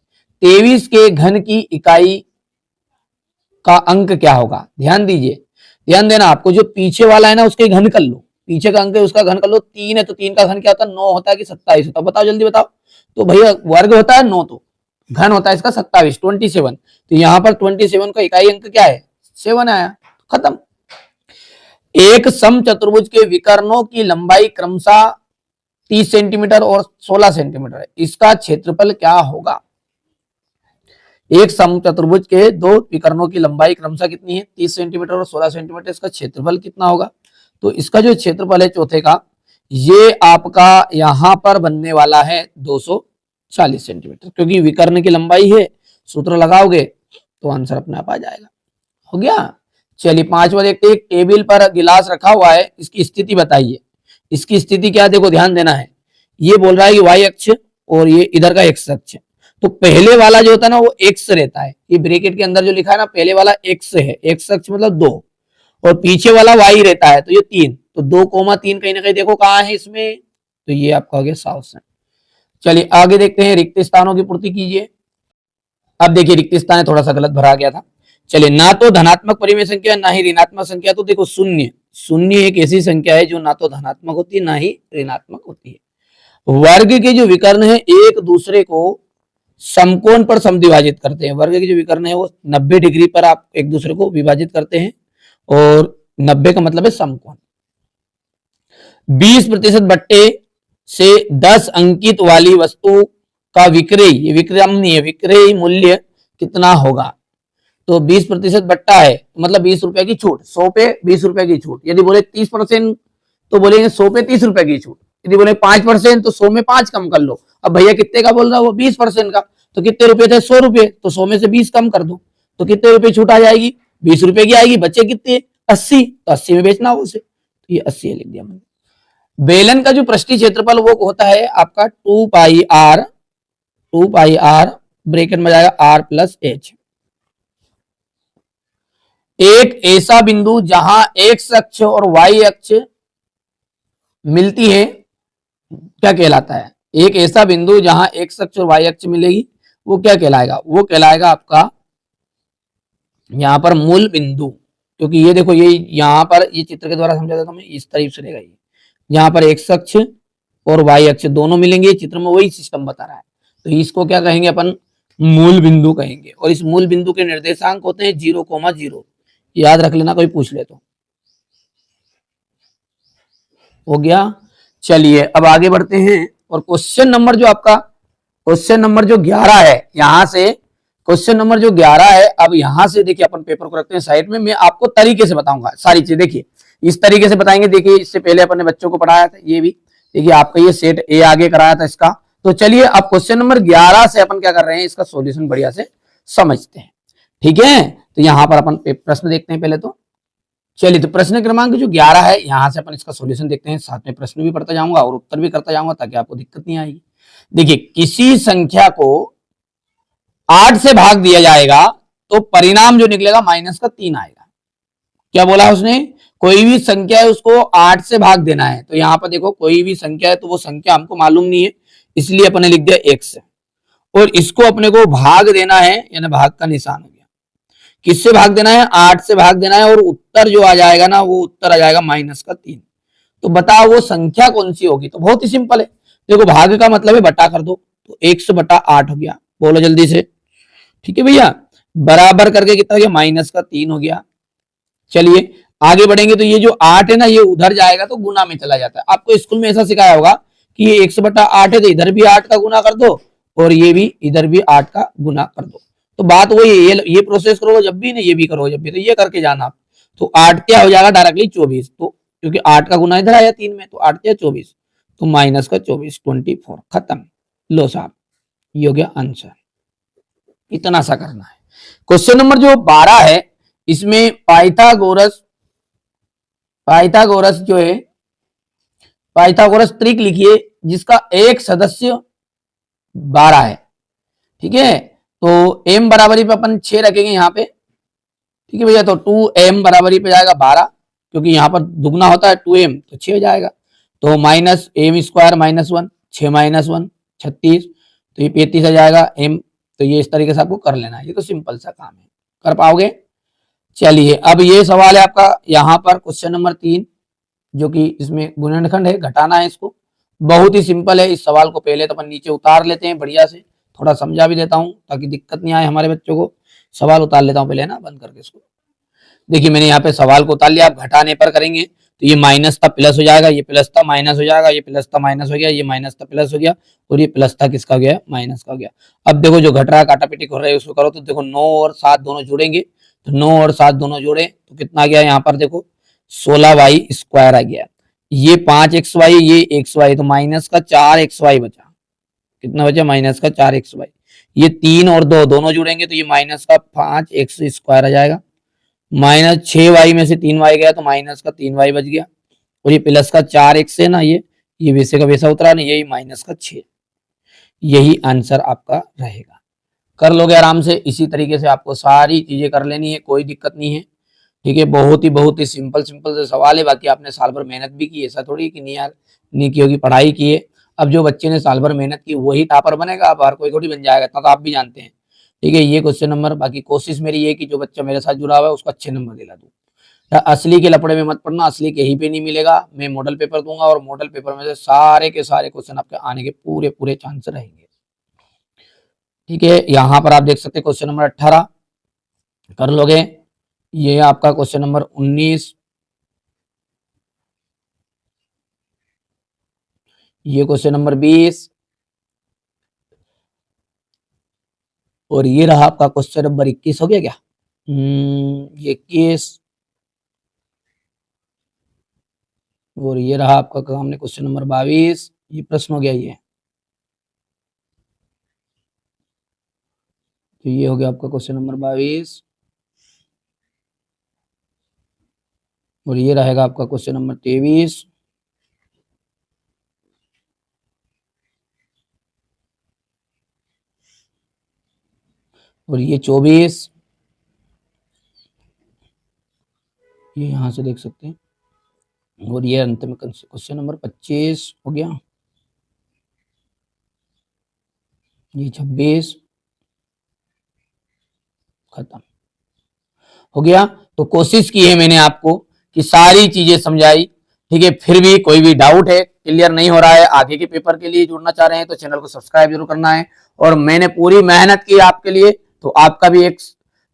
23 के घन की इकाई का अंक क्या होगा? ध्यान दीजिए, ध्यान देना, आपको जो पीछे वाला है ना उसके घन कर लो, पीछे का अंक है उसका घन कर लो। 3 है तो 3 का घन क्या होता है, 9 होता है कि 27 होता है, बताओ जल्दी बताओ। तो भैया वर्ग होता है 9, तो घन होता है इसका 27, 27। तो यहाँ पर 27 का इकाई अंक क्या है, 7 आया, खत्म। एक समचतुर्भुज के विकर्णों की लंबाई क्रमशः 30 सेंटीमीटर और 16 सेंटीमीटर है, इसका क्षेत्रफल क्या होगा। एक समचतुर्भुज के दो विकर्णों की लंबाई क्रमशः कितनी है, 30 सेंटीमीटर और 16 सेंटीमीटर, इसका क्षेत्रफल कितना होगा। तो इसका जो क्षेत्रफल है चौथे का, ये आपका यहां पर बनने वाला है 240 सेंटीमीटर, क्योंकि विकर्ण की लंबाई है, सूत्र लगाओगे तो आंसर अपने आप आ जाएगा। हो गया। चलिए पांचवा देखते हैं, टेबल पर गिलास रखा हुआ है, इसकी स्थिति बताइए। इसकी स्थिति क्या, देखो ध्यान देना है, ये बोल रहा है कि वाई अक्ष और ये इधर का एक्स अक्ष। तो पहले वाला जो होता है ना वो एक्स रहता है, ये ब्रैकेट के अंदर जो लिखा है ना पहले वाला एक्स है, एक्स अक्ष मतलब 2, और पीछे वाला वाई रहता है, तो ये 3, तो 2,3 कहीं ना कहीं देखो कहाँ है इसमें, तो ये आपका हो गया 100। चलिए आगे देखते हैं, रिक्त स्थानों की पूर्ति कीजिए। अब देखिए रिक्त स्थान थोड़ा सा गलत भरा गया था। चलिए, ना तो धनात्मक परिमेय संख्या ना ही ऋणात्मक संख्या, तो देखो शून्य, शून्य एक ऐसी संख्या है जो ना तो धनात्मक होती है ना ही ऋणात्मक होती है। वर्ग के जो विकर्ण है एक दूसरे को समकोण पर समद्विभाजित करते हैं, वर्ग के जो विकर्ण है वो 90 डिग्री पर आप एक दूसरे को विभाजित करते हैं, और 90 का मतलब है समकोण। 20% बट्टे से 10 अंकित वाली वस्तु का विक्रय, ये विक्रम नहीं है, विक्रय मूल्य कितना होगा। तो 20% बट्टा है मतलब 20 रुपए की छूट, 100 पे 20 रुपए की छूट। यदि बोले 30% तो बोलेंगे 100 पे 30 रुपए की छूट। यदि बोले 5% तो 100 में 5 कम कर लो। अब भैया कितने का बोल रहा है वो, 20% का, तो कितने रुपए थे, 100 रुपए, तो 100 में से 20 कम कर दो, तो कितने रुपए छूट आ जाएगी, 20 रुपए की आएगी, बचे कितने, 80, तो 80 में बेचना हो उसे, तो ये 80 लिख दिया मैंने। बेलन का जो पृष्ठीय क्षेत्रफल वो होता है आपका 2 पाई आर ब्रैकेट में जाएगा आर प्लस एच। एक ऐसा बिंदु जहां एक्स अक्ष और वाई अक्ष मिलती है क्या कहलाता है, एक ऐसा बिंदु जहां एक्स अक्ष और वाई अक्ष मिलेगी वो क्या कहलाएगा, वो कहलाएगा आपका यहां पर मूल बिंदु। क्योंकि ये देखो ये यहां पर ये चित्र के द्वारा समझा देता हूं मैं, इस तरीके से रहेगा, ये यहाँ पर एक्स अक्ष और वाई अक्ष दोनों मिलेंगे, चित्र में वही सिस्टम बता रहा है, तो इसको क्या कहेंगे अपन, मूल बिंदु कहेंगे। और इस मूल बिंदु के निर्देशांक होते हैं 0,0, याद रख लेना कोई पूछ ले तो। हो गया। चलिए अब आगे बढ़ते हैं, और क्वेश्चन नंबर जो आपका, क्वेश्चन नंबर जो 11 है, यहां से क्वेश्चन नंबर जो 11 है, अब यहां से देखिए अपन पेपर को रखते हैं साइड में, मैं आपको तरीके से बताऊंगा सारी चीज। देखिए इस तरीके से बताएंगे, देखिए इससे पहले अपने बच्चों को पढ़ाया था, ये भी देखिए आपका ये सेट ए आगे कराया था इसका। तो चलिए अब क्वेश्चन नंबर 11 से अपन क्या कर रहे हैं, इसका सॉल्यूशन बढ़िया से समझते हैं, ठीक है। तो यहां पर अपन प्रश्न देखते हैं पहले तो। चलिए तो प्रश्न क्रमांक जो 11 है, यहां से अपन इसका सॉल्यूशन देखते हैं, साथ में प्रश्न भी पढ़ता जाऊंगा और उत्तर भी करता जाऊंगा ताकि आपको दिक्कत नहीं आएगी। देखिए किसी संख्या को 8 से भाग दिया जाएगा तो परिणाम जो निकलेगा -3 आएगा। क्या बोला उसने, कोई भी संख्या है उसको 8 से भाग देना है, तो यहां पर देखो कोई भी संख्या है तो वो संख्या हमको मालूम नहीं है, इसलिए अपने लिख दिया x, और इसको अपने को भाग देना है, यानी भाग का निशान हो गया। किससे भाग देना है, 8 से भाग देना है, और उत्तर जो आ जाएगा ना वो उत्तर आ जाएगा -3। तो बताओ वो संख्या कौन सी होगी, तो बहुत ही सिंपल है, देखो भाग का मतलब है बटा कर दो, तो 100/8 हो गया, बोलो जल्दी से, ठीक है भैया, बराबर करके कितना हो गया, -3 हो गया। चलिए आगे बढ़ेंगे, तो ये जो 8 है ना ये उधर जाएगा तो गुना में चला जाता है। आपको स्कूल में ऐसा सिखाया होगा कि ये 100/8 है तो इधर भी 8 का गुना कर दो और ये भी इधर भी 8 का गुना कर दो। तो बात वही है, ये प्रोसेस करो जब भी ना, ये भी करो जब भी, तो ये करके जाना आप। तो 8 क्या हो जाएगा डायरेक्टली 24, तो क्योंकि 8 का गुना इधर आया 3 में, तो 8 क्या 24, तो -24 24, खत्म। लो साहब ये हो गया आंसर, इतना सा करना है। क्वेश्चन नंबर जो 12 है, इसमें पाइथागोरस जो है, पाइथागोरस त्रिक लिखिए जिसका एक सदस्य 12 है, ठीक है। तो m बराबरी पे अपन 6 रखेंगे यहाँ पे, ठीक है भैया, तो 2m बराबरी पे जाएगा 12, क्योंकि यहाँ पर दुगना होता है 2m, तो 6 जाएगा, तो -m² -1, 6 -1 36, तो ये 35 आ जाएगा m। तो ये इस तरीके से आपको कर लेना है, ये तो सिंपल सा काम है, कर पाओगे। चलिए अब ये सवाल है आपका यहाँ पर क्वेश्चन नंबर 3, जो कि इसमें गुणनखंड है, घटाना है इसको। बहुत ही सिंपल है। इस सवाल को पहले तो अपन नीचे उतार लेते हैं बढ़िया से, थोड़ा समझा भी देता हूँ ताकि दिक्कत नहीं आए हमारे बच्चों को। सवाल उतार लेता हूँ पहले ना, बंद करके इसको। देखिए मैंने यहाँ पे सवाल को उतार लिया। आप घटाने पर करेंगे तो ये माइनस था प्लस हो जाएगा, ये प्लस था माइनस हो जाएगा, ये प्लस था माइनस हो गया, ये माइनस था प्लस हो गया, और ये प्लस था किसका हो गया, माइनस का हो गया। अब देखो जो घट रहा है काटापीटी हो रहा है उसको करो तो देखो 9 और 7 दोनों जुड़ेंगे, तो 9 और 7 दोनों जोड़े तो कितना आ गया यहाँ पर देखो 16y² आ गया। ये 5xy, ये xy, तो माइनस का 4xy बचा। कितना बचा, माइनस का 4xy। ये 3 और 2 दोनों जुड़ेंगे तो ये माइनस का 5x² आ जाएगा। माइनस 6y में से 3y गया तो माइनस का 3y बच गया, और ये प्लस का 4x है ना, ये वैसे का वैसा उतरा नहीं, यही माइनस का 6। यही आंसर आपका रहेगा। कर लोगे आराम से। इसी तरीके से आपको सारी चीजें कर लेनी है, कोई दिक्कत नहीं है। ठीक है, बहुत ही सिंपल से सवाल है। बाकी आपने साल भर मेहनत भी की, ऐसा थोड़ी कि नहीं यार नहीं की होगी, पढ़ाई की है। अब जो बच्चे ने साल भर मेहनत की वही टॉपर बनेगा, अब हर कोई थोड़ी बन जाएगा, इतना तो आप भी जानते हैं। ठीक है, ये क्वेश्चन नंबर। बाकी कोशिश मेरी ये कि जो बच्चा मेरे साथ जुड़ा हुआ है उसको अच्छे नंबर दिला दूं। असली के लपड़े में मत पड़ना, असली कहीं पे नहीं मिलेगा। मैं मॉडल पेपर दूंगा और मॉडल पेपर में से सारे के सारे क्वेश्चन आपके आने के पूरे चांस रहेंगे। ठीक है, यहाँ पर आप देख सकते हैं क्वेश्चन नंबर 18 कर लोगे। ये आपका क्वेश्चन नंबर 19, ये क्वेश्चन नंबर 20, और ये रहा आपका क्वेश्चन नंबर 21। हो गया क्या? ये 21, और ये रहा आपका सामने क्वेश्चन नंबर 22। ये प्रश्न हो गया ये, तो ये हो गया आपका क्वेश्चन नंबर 22, और ये रहेगा आपका क्वेश्चन नंबर 23, और ये 24, ये यहां से देख सकते हैं, और ये अंत में क्वेश्चन नंबर 25 हो गया, ये 26, खत्म हो गया। तो कोशिश की है मैंने आपको कि सारी चीजें समझाई। ठीक है, फिर भी कोई भी डाउट है, क्लियर नहीं हो रहा है, आगे के पेपर के लिए जुड़ना चाह रहे हैं तो चैनल को सब्सक्राइब जरूर करना है। और मैंने पूरी मेहनत की आपके लिए, तो आपका भी एक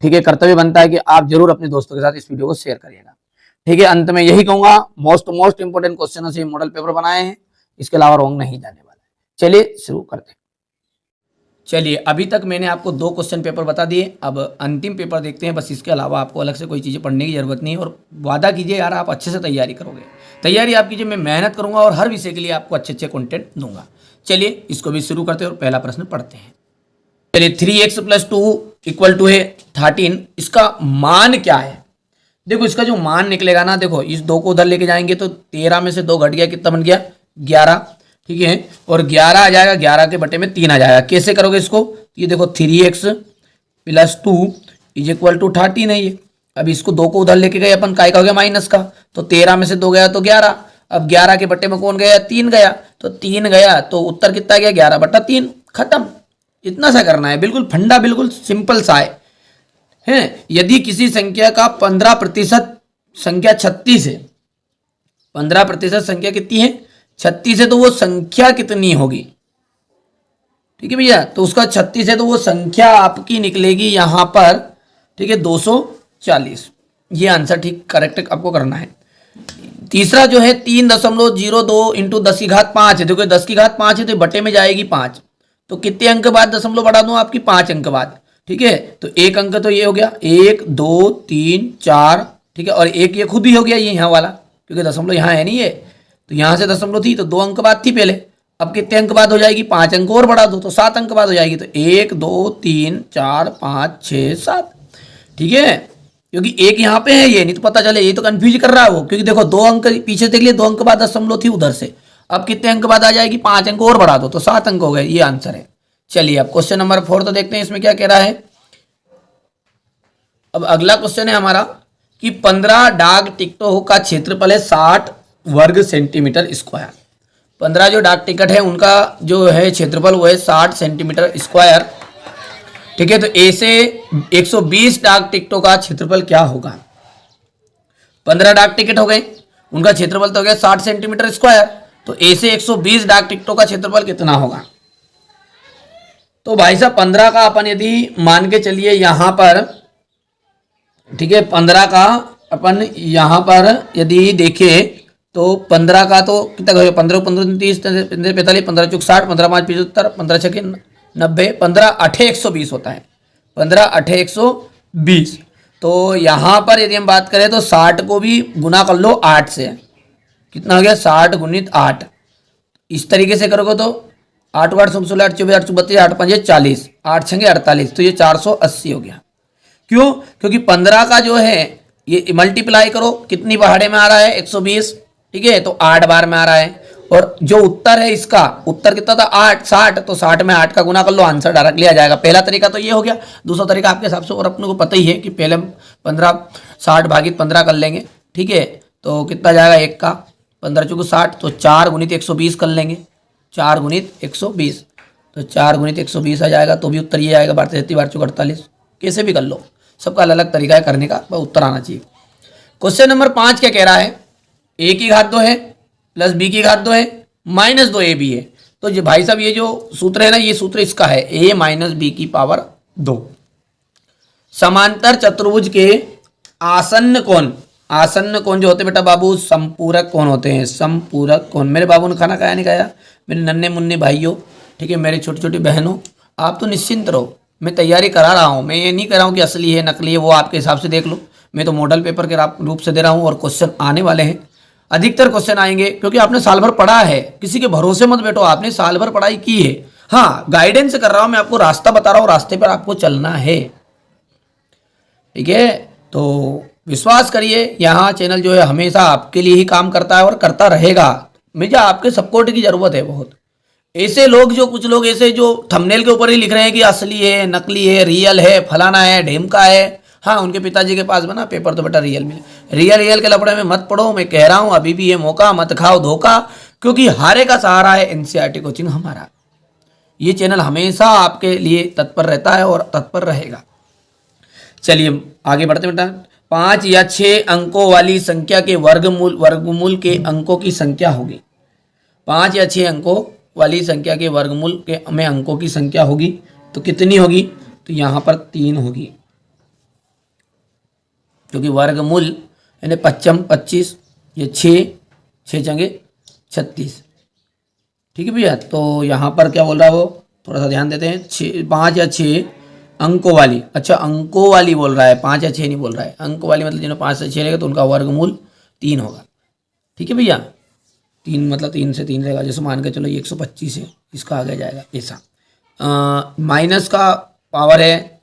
ठीक है कर्तव्य बनता है कि आप जरूर अपने दोस्तों के साथ इस वीडियो को शेयर करिएगा। ठीक है, अंत में यही कहूंगा, मोस्ट इंपोर्टेंट क्वेश्चन से मॉडल पेपर बनाए हैं, इसके अलावा रॉन्ग नहीं जाने वाला है। चलिए शुरू करते हैं। चलिए अभी तक मैंने आपको 2 क्वेश्चन पेपर बता दिए, अब अंतिम पेपर देखते हैं। बस इसके अलावा आपको अलग से कोई चीज़ें पढ़ने की जरूरत नहीं है, और वादा कीजिए यार आप अच्छे से तैयारी करोगे। तैयारी आप कीजिए, मैं मेहनत करूंगा और हर विषय के लिए आपको अच्छे कंटेंट दूंगा। चलिए इसको भी शुरू करते हैं और पहला प्रश्न पढ़ते हैं। चलिए 3x + 2 = है 13, इसका मान क्या है? देखो इसका जो मान निकलेगा ना, देखो इस 2 को उधर लेके जाएंगे तो 13 में से 2 घट गया, कितना बन गया 11। ठीक है, और 11 आ जाएगा, 11 के बटे में 3 आ जाएगा। कैसे करोगे इसको? ये देखो 3x + 2 = 13 है ये। अब इसको 2 को उधर लेके गए अपन, काय का हो गया माइनस का, तो 13 में से 2 गया तो 11। अब 11 के बटे में कौन गया? 3 गया, तो 3 गया तो उत्तर कितना गया 11/3। खत्म, इतना सा करना है, बिल्कुल फंडा, बिल्कुल सिंपल सा है। यदि किसी संख्या का 15% संख्या 36 है, 15% संख्या कितनी है 36 है, तो वो संख्या कितनी होगी? ठीक है भैया, तो उसका 36 है तो वो संख्या आपकी निकलेगी यहां पर, ठीक है 240। ये आंसर ठीक करेक्ट आपको करना है। तीसरा जो है 3.02 × 10⁵ है। देखो 10⁵ है तो बटे में जाएगी 5, तो कितने अंक बाद दशमलव बढ़ा दूं आपकी? 5 अंक बाद। ठीक है, तो एक अंक तो ये हो गया, 1 2 3 4। ठीक है, और एक ये खुद ही हो गया ये यहाँ वाला, क्योंकि दशमलव यहाँ है नहीं है, तो यहाँ से दशमलव थी तो 2 अंक बाद थी पहले। अब कितने अंक बाद हो जाएगी? 5 अंक और बढ़ा दो तो 7 अंक बाद हो जाएगी। तो 1 2 3 4 5 6 7। ठीक है, क्योंकि एक यहाँ पे है, ये नहीं तो पता चले, ये तो कंफ्यूज कर रहा है वो, क्योंकि देखो 2 अंक पीछे देख लिए, 2 अंक बाद दशमलव थी उधर से। अब कितने अंक बाद आ जाएगी? 5 अंक और बढ़ा दो तो 7 अंक हो गए। ये आंसर है। चलिए अब क्वेश्चन नंबर 4 तो देखते हैं इसमें क्या कह रहा है। अब अगला क्वेश्चन है हमारा कि 15 डाक टिकटों का क्षेत्रफल है 60 वर्ग सेंटीमीटर स्क्वायर। 15 जो डाक टिकट है उनका जो है क्षेत्रफल वो है 60 सेंटीमीटर स्क्वायर। ठीक है, तो ए से 120 डाक टिकटों का क्षेत्रफल क्या होगा? 15 डाक टिकट हो गए, उनका क्षेत्रफल तो हो गया 60 सेंटीमीटर स्क्वायर। तो ए से 120 डाक टिकटों का क्षेत्रफल कितना होगा? तो भाई साहब 15 का अपन यदि मान के चलिए यहाँ पर, ठीक है, 15 का अपन यहाँ पर यदि देखें तो 15 का तो कितना हो गया? 15 15 30 45 15 चौक 60 15 5 75 15 छक्के 90 15 8 120 होता है। 15 8 120। तो यहाँ पर यदि हम बात करें तो 60 को भी गुना कर लो 8 से, कितना हो गया? 60 गुणित 8। इस तरीके से करोगे तो 8 8 16 8 24 8 32 8 5 40 8 6 48, तो ये 480 हो गया। क्यों? क्योंकि 15 का जो है ये मल्टीप्लाई करो, कितनी पहाड़े में आ रहा है? 120, ठीक है, तो 8 बार में आ रहा है। और जो उत्तर है इसका, उत्तर कितना था? 8 60, तो 60 में 8 का गुना कर लो, आंसर डायरेक्टली आ जाएगा। पहला तरीका तो ये हो गया। दूसरा तरीका आपके हिसाब से, और अपने को पता ही है कि पहले 15 60 भागित 15 कर लेंगे, ठीक है, तो कितना जाएगा? 1 का 15 चौको 60, तो 4 गुणित 120 कर लेंगे, 4 गुणित 120, तो 4 गुणित 120 आ जाएगा, तो भी उत्तर ये आएगा 12 33 12 48। कैसे भी कर लो, सबका अलग अलग तरीका है करने का, बस उत्तर आना चाहिए। क्वेश्चन नंबर 5 क्या कह रहा है? ए की घात 2 है प्लस बी की घात 2 है माइनस 2 ए बी है। तो जो भाई साहब ये जो सूत्र है ना, ये सूत्र इसका है ए माइनस बी की पावर 2। समांतर चतुर्भुज के आसन्न कोण, आसन्न कोण जो होते बेटा बाबू संपूरक कोण होते हैं, संपूरक कोण। मेरे बाबू ने खाना खाया नहीं खाया? मेरे नन्हे मुन्ने भाइयों, ठीक है, मेरे छोटी छोटी बहनों, आप तो निश्चिंत रहो, मैं तैयारी करा रहा हूँ। मैं ये नहीं कर रहा हूँ कि असली है नकली है, वो आपके हिसाब से देख लो। मैं तो मॉडल पेपर के रूप से दे रहा हूँ और क्वेश्चन आने वाले हैं, अधिकतर क्वेश्चन आएंगे, क्योंकि आपने साल भर पढ़ा है। किसी के भरोसे मत बैठो, आपने साल भर पढ़ाई की है। हाँ, गाइडेंस कर रहा हूँ मैं, आपको रास्ता बता रहा हूँ, रास्ते पर आपको चलना है, ठीक है। तो विश्वास करिए, यहाँ चैनल जो है हमेशा आपके लिए ही काम करता है और करता रहेगा। मुझे आपके सपोर्ट की जरूरत है बहुत। ऐसे लोग, जो कुछ लोग ऐसे जो थंबनेल के ऊपर ही लिख रहे हैं कि असली है, नकली है, रियल है, फलाना है, ढेमका है, हाँ, उनके पिताजी के पास बना पेपर तो बेटा रियल मिले। रियल के लफड़े में मत पढ़ो, मैं कह रहा हूँ, अभी भी ये मौका, मत खाओ धोखा, क्योंकि हारे का सहारा है एनसीईआरटी कोचिंग हमारा। ये चैनल हमेशा आपके लिए तत्पर रहता है और तत्पर रहेगा। चलिए आगे बढ़ते बेटा। 5 या 6 अंकों वाली संख्या के वर्गमूल के अंकों की संख्या होगी। 5 या 6 अंकों वाली संख्या के वर्गमूल के में अंकों की संख्या होगी, तो कितनी होगी? तो यहाँ पर 3 होगी, क्योंकि वर्गमूल यानी 55 25, ये 6 चंगे 36, ठीक है भैया। तो यहाँ पर क्या बोल रहा है वो, थोड़ा सा ध्यान देते हैं। 5 या 6 अंकों वाली, अच्छा अंकों वाली बोल रहा है, 5 या 6 नहीं बोल रहा है। अंकों वाली मतलब जिन्हें 5 से 6 रहेगा तो उनका वर्गमूल 3 होगा, ठीक है भैया। 3 मतलब 3 से 3 रहेगा, जैसे मान के चलो ये 125 है, इसका आगे जाएगा ऐसा। माइनस का पावर है,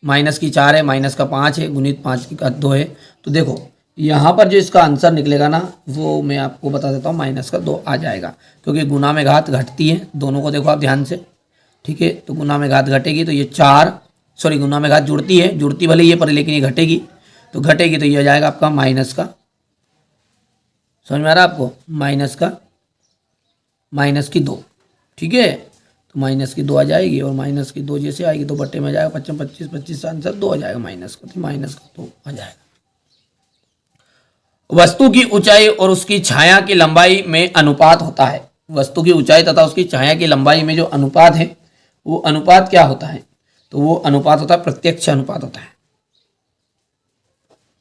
माइनस की 4 है, माइनस का 5 है, गुणित 5 का 2 है। तो देखो यहाँ पर जो इसका आंसर निकलेगा ना, वो मैं आपको बता देता हूँ, माइनस का 2 आ जाएगा, क्योंकि गुना में घात घटती है। दोनों को देखो आप ध्यान से, ठीक है। तो गुना में घात घटेगी तो ये 4, सॉरी गुना में घात जुड़ती है, जुड़ती भले ये पर, लेकिन ये घटेगी, तो घटेगी तो ये आ जाएगा आपका माइनस का, समझ में आ रहा है आपको, माइनस की 2, ठीक है। तो माइनस की 2 आ जाएगी, और माइनस की 2 जैसे आएगी तो बट्टे में आ जाएगा 25 25 आंसर 2 आ जाएगा माइनस का, तो माइनस का 2 आ जाएगा। वस्तु की ऊंचाई और उसकी छाया की लंबाई में अनुपात होता है। वस्तु की ऊंचाई तथा उसकी छाया की लंबाई में जो अनुपात है, वो अनुपात क्या होता है? तो वो अनुपात होता है प्रत्यक्ष अनुपात होता है,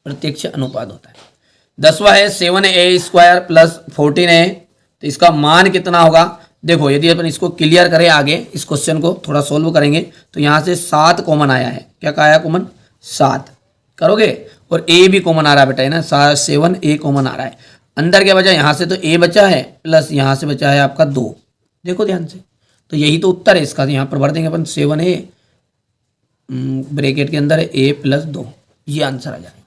प्रत्यक्ष अनुपात होता है। 10वां है 7a² प्लस 14a, तो इसका मान कितना होगा? देखो यदि अपन इसको क्लियर करें, आगे इस क्वेश्चन को थोड़ा सोल्व करेंगे, तो यहाँ से 7 कॉमन आया है। क्या कहा आया कॉमन? 7 करोगे, और ए भी कॉमन आ रहा है बेटा, है ना, 7a कॉमन आ रहा है। अंदर क्या बचा? यहाँ से तो a बचा है, प्लस यहाँ से बचा है आपका 2। देखो ध्यान से, तो यही तो उत्तर है इसका। तो यहाँ पर भर देंगे अपन 7a, ब्रैकेट के अंदर है a प्लस 2, ये आंसर आ जाएगा।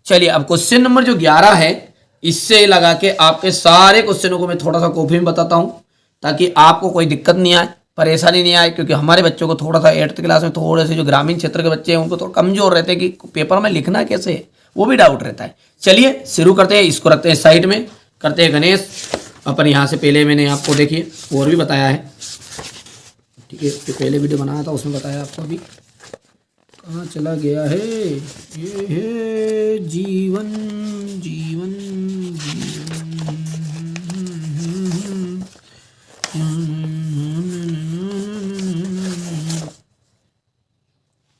चलिए अब क्वेश्चन नंबर जो 11 है, इससे लगा के आपके सारे क्वेश्चनों को मैं थोड़ा सा कॉपी में बताता हूँ, ताकि आपको कोई दिक्कत नहीं आए, परेशानी नहीं आए, क्योंकि हमारे बच्चों को थोड़ा सा 8th क्लास में थोड़े से जो ग्रामीण क्षेत्र के बच्चे हैं उनको थोड़ा कमजोर रहते हैं कि पेपर में लिखना कैसे है, वो भी डाउट रहता है। चलिए शुरू करते हैं, इसको रखते हैं साइड में, करते हैं गणेश। अपन यहाँ से पहले मैंने आपको देखिए और भी बताया है, ठीक है, जो पहले वीडियो बनाया था उसमें बताया आपको। अभी कहाँ चला गया है? ये है जीवन, जीवन,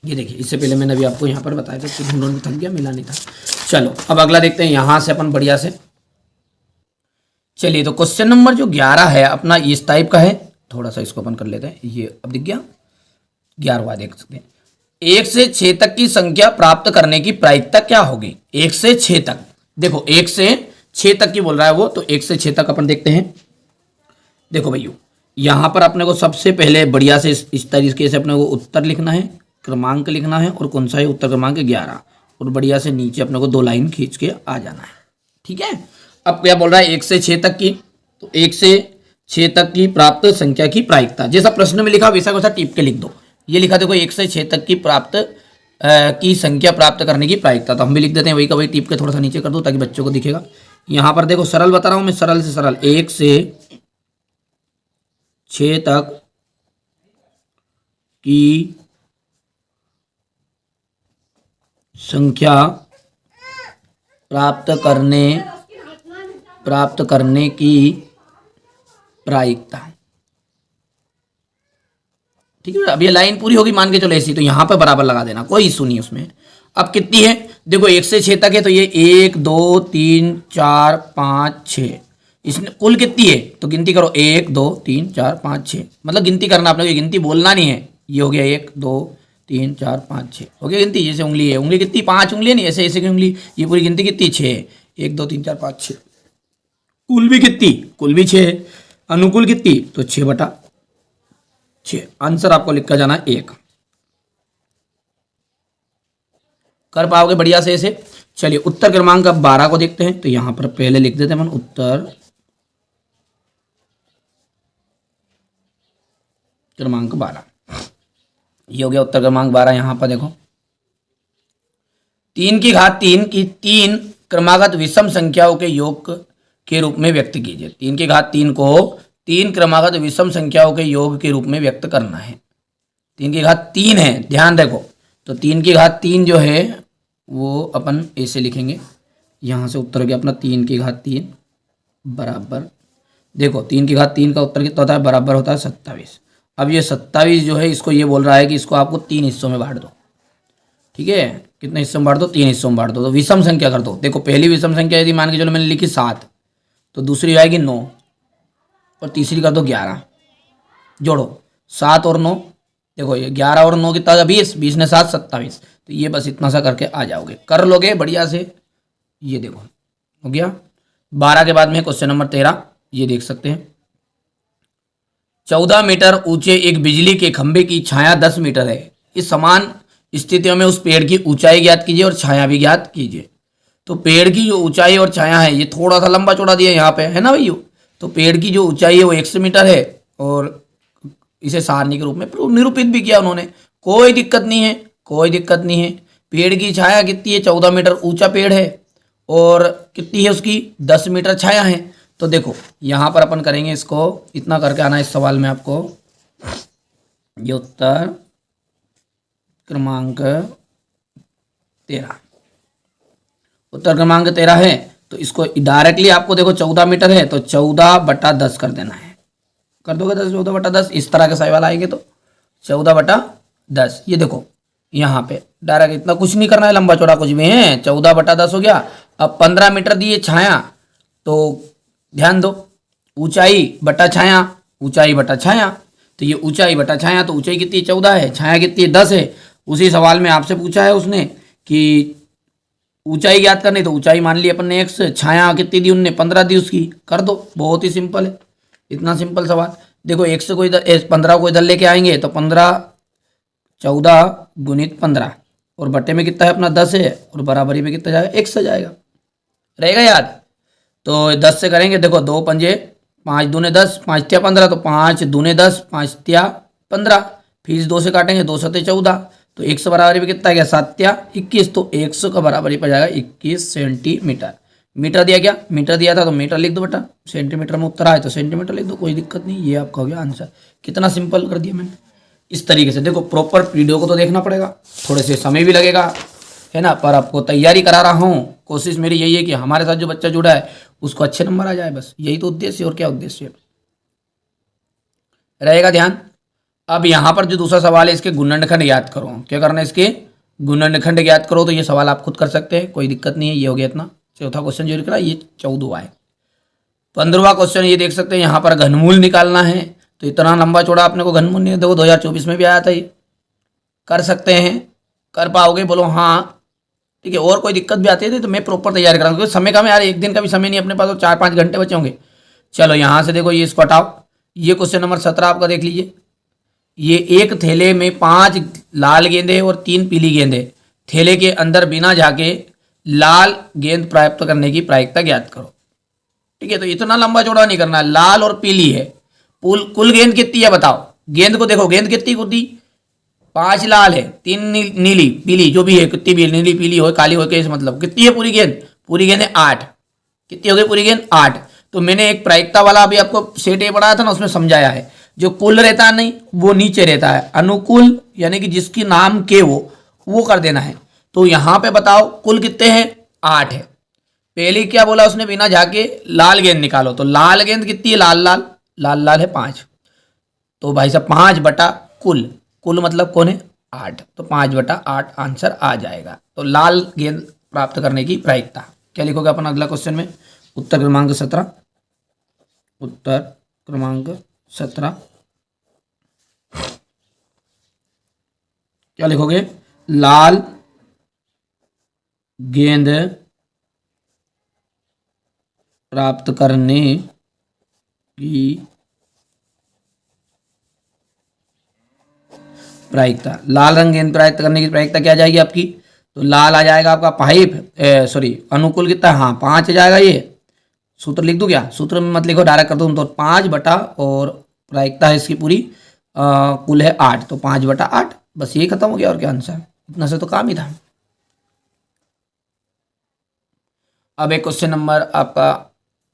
ये देखिए, इससे पहले मैंने अभी आपको यहाँ पर बताया था कि ढूंढने में थक गया, मिला नहीं था। चलो अब अगला देखते हैं यहाँ से अपन बढ़िया से। चलिए, तो क्वेश्चन नंबर जो 11 है अपना इस टाइप का है। थोड़ा सा इसको अपन कर लेते हैं, ये अब दिख गया। 11वां देख सकते हैं, 1 से 6 तक की संख्या प्राप्त करने की प्रायिकता क्या होगी? 1 से 6 तक, देखो 1 से 6 तक की बोल रहा है वो, तो 1 से 6 तक अपन देखते हैं। देखो भैया, यहाँ पर अपने को सबसे पहले बढ़िया से इस तरीके से अपने को उत्तर लिखना है, क्रमांक लिखना है, और कौन सा है उत्तर क्रमांक 11, और बढ़िया से नीचे अपने को 2 लाइन खींच के आ जाना है। ठीक है, अब क्या बोल रहा है? 1 से 6 तक की, तो 1 से 6 तक की प्राप्त संख्या की प्रायिकता, जैसा प्रश्न में लिखा वैसा वैसा टिप के लिख दो। ये लिखा देखो 1 से 6 तक की की संख्या प्राप्त करने की प्रायिकता, तो हम भी लिख देते हैं वही का वही, टिप के थोड़ा सा नीचे कर दो ताकि बच्चों को दिखेगा। यहाँ पर देखो सरल बता रहा हूँ मैं, सरल से सरल, 1 से 6 तक की संख्या प्राप्त करने की प्रायिकता। ठीक है, अब ये लाइन पूरी होगी मान के चलो ऐसी, तो यहाँ पे बराबर लगा देना, कोई इशू नहीं उसमें। अब कितनी है? देखो 1 से 6 तक है, तो ये 1 2 3 4 5 6, इसमें कुल कितनी है? तो गिनती करो, 1 2 3 4 5 6, मतलब गिनती करना आपने, गिनती बोलना नहीं है। ये हो गया 1 2 3 4 5 6, हो गया गिनती। जैसे उंगली है, उंगली कितनी? 5 उंगली नहीं, ऐसे ऐसे की उंगली, ये पूरी गिनती कितनी? 6, 1 2 3 4 5 6। कुल भी कितनी? कुल भी 6 है। अनुकुल कितनी? तो 6/6। आंसर आपको लिखा जाना 1। कर पाओगे बढ़िया से ऐसे? चलिए उत्तर क्रमांक अब 12 को देखते हैं, तो यहां पर पहले लिख देते हैं मन उत्तर क्रमांक 12। ये हो गया उत्तर क्रमांक 12। यहां पर देखो 3 की घात 3 की 3 क्रमागत विषम संख्याओं के योग के रूप में व्यक्त कीजिए। 3 की घात 3 को 3 क्रमागत विषम संख्याओं के योग के रूप में व्यक्त करना है। 3 की घात 3 है, ध्यान रखो, तो 3 की घात 3 जो है वो अपन ऐसे लिखेंगे। यहाँ से उत्तर हो गया अपना 3 की घात 3 बराबर, देखो 3 की घात 3 का उत्तर कितना होता है? बराबर होता है 27। अब ये 27 जो है, इसको ये बोल रहा है कि इसको आपको 3 हिस्सों में बांट दो। ठीक है, कितने हिस्सों में बांट दो? 3 हिस्सों में बांट दो। तो विषम संख्या कर दो। देखो पहली विषम संख्या यदि मान के चलो मैंने लिखी 7, तो दूसरी आएगी 9, और तीसरी कर दो 11। जोड़ो 7 और 9, देखो ये 11 और 9 कितना? 20, 20 ने 7 27। तो ये बस इतना सा करके आ जाओगे, कर लोगे बढ़िया से। ये देखो हो गया। 12 के बाद में क्वेश्चन नंबर 13, ये देख सकते हैं। 14 मीटर ऊंचे एक बिजली के खंभे की छाया 10 मीटर है। इस समान स्थितियों में उस पेड़ की ऊंचाई ज्ञात कीजिए और छाया भी ज्ञात कीजिए। तो पेड़ की जो ऊंचाई और छाया है, ये थोड़ा सा लंबा चौड़ा दिया यहाँ पे, है ना भैया? तो पेड़ की जो ऊंचाई है वो 100 मीटर है, और इसे सारणी के रूप में निरूपित भी किया उन्होंने। कोई दिक्कत नहीं है, कोई दिक्कत नहीं है। पेड़ की छाया कितनी है? 14 मीटर ऊंचा पेड़ है, और कितनी है उसकी? 10 मीटर छाया है। तो देखो यहाँ पर अपन करेंगे इसको, इतना करके आना इस सवाल में आपको। ये उत्तर क्रमांक 13, उत्तर क्रमांक 13 है। तो इसको डायरेक्टली आपको देखो 14 मीटर है, तो 14/10 कर देना है। कर दोगे 14/10? इस तरह के सवाल आएंगे तो 14/10। ये देखो यहाँ पे डायरेक्ट, इतना कुछ नहीं करना है, लंबा चौड़ा कुछ भी है। 14/10 हो गया। अब 15 मीटर दिए छाया, तो ध्यान दो, ऊंचाई बटा छाया, ऊंचाई बटा छाया। तो ये ऊंचाई बटा छाया, तो ऊंचाई कितनी? 14 है, छाया कितनी है? 10 है। उसी सवाल में आपसे पूछा है उसने कि ऊंचाई ज्ञात करनी, तो ऊंचाई मान ली अपन ने x, छाया कितनी दी उनने? 15 दी उसकी। कर दो, बहुत ही सिंपल है, इतना सिंपल सवाल। देखो x को इधर, 15 को इधर लेके आएंगे, तो 15 14 गुणित 15, और बट्टे में कितना है अपना? 10 है, और बराबरी में कितना जाएगा? x से जाएगा, रहेगा याद? तो 10 से करेंगे, देखो 2 पंजे 5 दूने 10, 5 तिया 15, तो 5 दूने 10, 5 तिया 15, फिर इस 2 से काटेंगे, 2 सते 14, तो 100 बराबरी में कितना आ गया? 7 तिया 21, तो 100 का बराबरी पर जाएगा 21 सेंटीमीटर। मीटर दिया क्या? मीटर दिया था तो मीटर लिख दो बेटा, सेंटीमीटर में उत्तर आए तो सेंटीमीटर लिख दो, कोई दिक्कत नहीं। ये आपका हो गया आंसर। कितना सिंपल कर दिया मैंने, इस तरीके से देखो, प्रॉपर वीडियो को तो देखना पड़ेगा, थोड़े से समय भी लगेगा, है ना, पर आपको तैयारी करा रहा हूँ। कोशिश मेरी यही है कि हमारे साथ जो बच्चा जुड़ा है उसको अच्छे नंबर आ जाए, बस यही तो उद्देश्य है, और क्या उद्देश्य रहेगा। ध्यान। अब यहाँ पर जो दूसरा सवाल है, इसके गुणनखंड ज्ञात करो। क्या करना है, इसके गुणनखंड ज्ञात करो। तो ये सवाल आप खुद कर सकते हैं, कोई दिक्कत नहीं है। ये हो गया इतना। चौथा क्वेश्चन जो लिख रहा है ये 14वां है। 15वां क्वेश्चन ये देख सकते हैं, यहाँ पर घनमूल निकालना है। तो इतना लंबा चौड़ा अपने को घनमूल नहीं, देखो 2024 में भी आया था ये। कर सकते हैं, कर पाओगे, बोलो हाँ। ठीक है, और कोई दिक्कत भी आती है तो मैं प्रॉपर तैयारी कराऊंगा, क्योंकि समय का मैं यार एक दिन का भी समय नहीं अपने पास, तो 4-5 घंटे बचे होंगे। चलो यहाँ से देखो, ये इसको हटाओ। ये क्वेश्चन नंबर 17 आपका देख लीजिए। ये एक थैले में 5 लाल गेंदे और 3 पीली गेंदे, थैले के अंदर बिना झाके लाल गेंद प्राप्त करने की प्रायिकता ज्ञात करो। ठीक है, तो इतना लंबा चौड़ा नहीं करना, लाल और पीली है। कुल गेंद कितनी है बताओ। गेंद को देखो, गेंद कितनी होती, 5 लाल है, 3 नीली पीली, जो भी है, कितनी भी नीली पीली हो काली हो, कैसे मतलब कितनी है पूरी गेंद। पूरी गेंद है 8। कितनी हो गई पूरी गेंद, 8। तो मैंने एक प्रायिकता वाला अभी आपको सेट ए पढ़ाया था ना, उसमें समझाया है। जो कुल रहता है नहीं, वो नीचे रहता है। अनुकूल यानी कि जिसकी नाम के वो कर देना है। तो यहाँ पे बताओ कुल कितने हैं, 8 है। पहले क्या बोला उसने, बिना झाके लाल गेंद निकालो। तो लाल गेंद कितनी है, लाल लाल लाल लाल है 5। तो भाई साहब 5 बटा कुल, कुल मतलब कौन है, 8। तो 5 बटा 8 आंसर आ जाएगा। तो लाल गेंद प्राप्त करने की प्रायिकता। क्या लिखोगे अपन अगला क्वेश्चन में, उत्तर क्रमांक 17। उत्तर क्रमांक 17 क्या लिखोगे, लाल गेंद प्राप्त करने की प्रायिकता। लाल रंग गेंद प्राप्त करने की प्रायिकता क्या आ जाएगी आपकी, तो लाल आ जाएगा आपका पाइप, सॉरी अनुकूल कितना, हाँ 5 आ जाएगा। ये सूत्र लिख दूं क्या, सूत्र में मत लिखो, डायरेक्ट कर दूं। तो 5 बटा, और प्रायिकता है इसकी पूरी कुल है 8, तो 5 बटा 8, बस ये खत्म हो गया। और क्या आंसर, इतना से तो काम ही था। अब एक क्वेश्चन नंबर आपका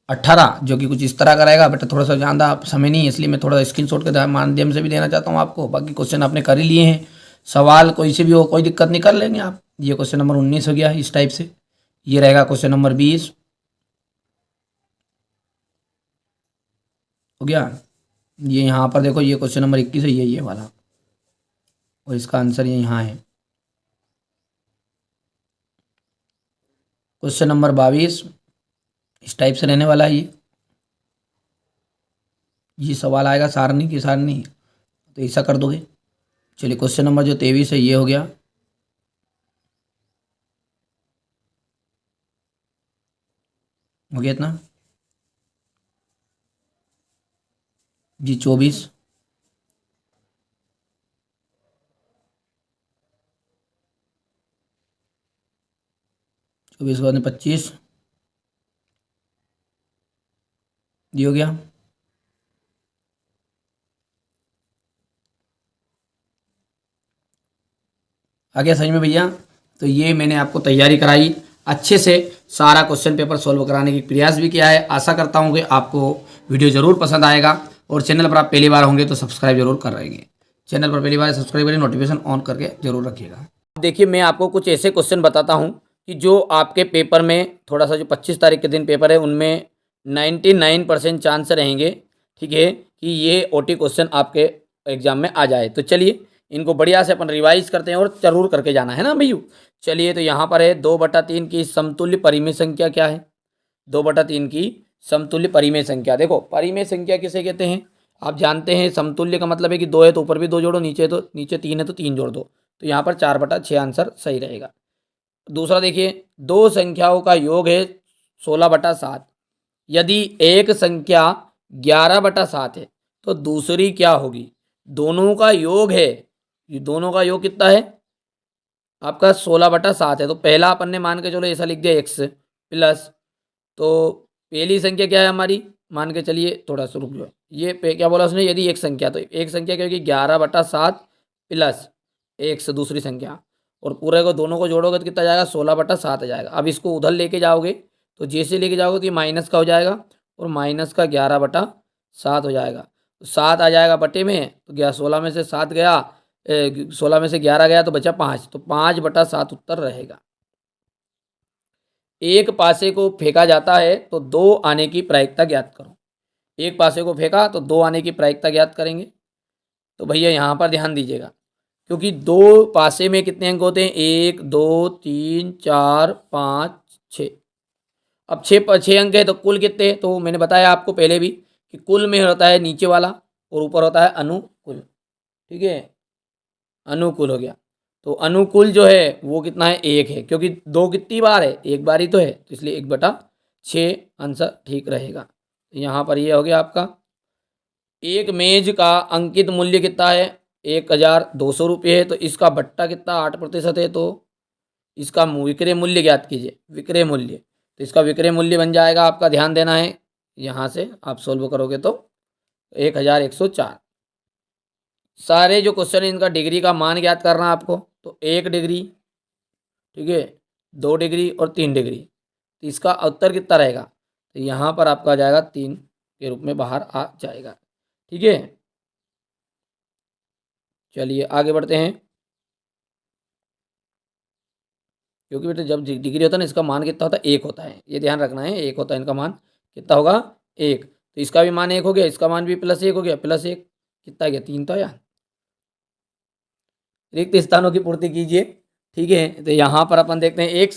18, जो कि कुछ इस तरह का रहेगा। बेटा थोड़ा सा ज़्यादा समय नहीं है, इसलिए मैं थोड़ा स्क्रीनशॉट के माध्यम से भी देना चाहता हूँ आपको। बाकी क्वेश्चन आपने कर ही लिए हैं, सवाल कोई से भी हो, कोई दिक्कत नहीं, कर लेंगे आप। ये क्वेश्चन नंबर 19 हो गया इस टाइप से। ये रहेगा क्वेश्चन नंबर 20 हो गया। ये यहाँ पर देखो, ये क्वेश्चन नंबर 21 है, ये वाला, और इसका आंसर ये यहाँ है। क्वेश्चन नंबर 22 इस टाइप से रहने वाला है। ये सवाल आएगा सारणी की सारणी, तो ऐसा कर दोगे। चलिए क्वेश्चन नंबर जो 23 है ये हो गया। हो गया इतना जी। 24 24 के बाद में 25 ये हो गया। आ गया समझ में भैया। तो ये मैंने आपको तैयारी कराई अच्छे से, सारा क्वेश्चन पेपर सॉल्व कराने की प्रयास भी किया है। आशा करता हूँ कि आपको वीडियो ज़रूर पसंद आएगा, और चैनल पर आप पहली बार होंगे तो सब्सक्राइब जरूर कर रहेंगे। चैनल पर पहली बार सब्सक्राइब करें, नोटिफिकेशन ऑन करके जरूर रखिएगा। देखिए मैं आपको कुछ ऐसे क्वेश्चन बताता हूँ कि जो आपके पेपर में थोड़ा सा, जो 25 तारीख के दिन पेपर है उनमें 99% चांस रहेंगे, ठीक है, कि ये ओटी क्वेश्चन आपके एग्जाम में आ जाए। तो चलिए इनको बढ़िया से अपन रिवाइज करते हैं, और जरूर करके जाना है ना भैया। चलिए तो यहाँ पर है 2/3 की समतुल्य परिमेय संख्या क्या है। 2/3 की समतुल्य परिमेय संख्या। देखो परिमेय संख्या किसे कहते हैं, आप जानते हैं। समतुल्य का मतलब है कि 2 है तो ऊपर भी 2 जोड़ो, नीचे 3 है तो 3 जोड़ दो। तो यहाँ पर 4/6 आंसर सही रहेगा। दूसरा देखिए, दो संख्याओं का योग है 16/7। यदि एक संख्या 11/7 है तो दूसरी क्या होगी। दोनों का योग है, ये दोनों का योग कितना है आपका 16/7 है। तो पहला अपन ने मान के चलो ऐसा लिख दिया x प्लस, तो पहली संख्या क्या है हमारी, मान के चलिए थोड़ा सा रुक जाओ। ये क्या बोला उसने, यदि एक संख्या, तो एक संख्या क्या होगी 11/7 प्लस x दूसरी संख्या, और पूरे को दोनों को जोड़ोगे तो कितना जाएगा 16/7 आ जाएगा। अब इसको उधर लेके जाओगे तो जैसे लेके जाओगे तो ये माइनस का हो जाएगा, और माइनस का 11/7 हो जाएगा। तो 7 आ जाएगा बटे में, तो गया 16 में से 7 गया, 16 में से 11 गया तो बचा 5, तो 5/7 उत्तर रहेगा। एक पासे को फेंका जाता है तो 2 आने की प्रायिकता ज्ञात करो। एक पासे को फेंका तो 2 आने की प्रायिकता ज्ञात करेंगे। तो भैया यहाँ पर ध्यान दीजिएगा, क्योंकि 2 पासे में कितने अंक होते हैं, 1 2 3 4 5 6। अब 6 अंक है तो कुल कितने हैं, तो मैंने बताया आपको पहले भी कि कुल में होता है नीचे वाला और ऊपर होता है अनुकुल। ठीक है, अनुकूल हो गया। तो अनुकूल जो है वो कितना है, 1 है, क्योंकि 2 कितनी बार है, एक बार ही तो है, तो इसलिए 1/6 आंसर ठीक रहेगा। यहाँ पर ये हो गया आपका। एक मेज का अंकित मूल्य कितना है, 1200 रुपये है, तो इसका बट्टा कितना 8% है, तो इसका विक्रय मूल्य ज्ञात कीजिए। विक्रय मूल्य, तो इसका विक्रय मूल्य बन जाएगा आपका, ध्यान देना है, यहाँ से आप सोल्व करोगे तो 1104। सारे जो क्वेश्चन है इनका डिग्री का मान ज्ञात करना है आपको, तो 1 डिग्री, ठीक है, 2 डिग्री और 3 डिग्री, तो इसका उत्तर कितना रहेगा, तो यहाँ पर आपका आ जाएगा 3 के रूप में बाहर आ जाएगा। ठीक है, चलिए आगे बढ़ते हैं। क्योंकि बेटा जब डिग्री होता है ना, इसका मान कितना होता है, 1 होता है, ये ध्यान रखना है, 1 होता है इनका मान, कितना होगा 1, तो इसका भी मान 1 हो गया, इसका मान भी +1 हो गया, +1 कितना गया 3, तो यार रिक्त स्थानों की पूर्ति कीजिए। ठीक है, तो यहाँ पर अपन देखते हैं एक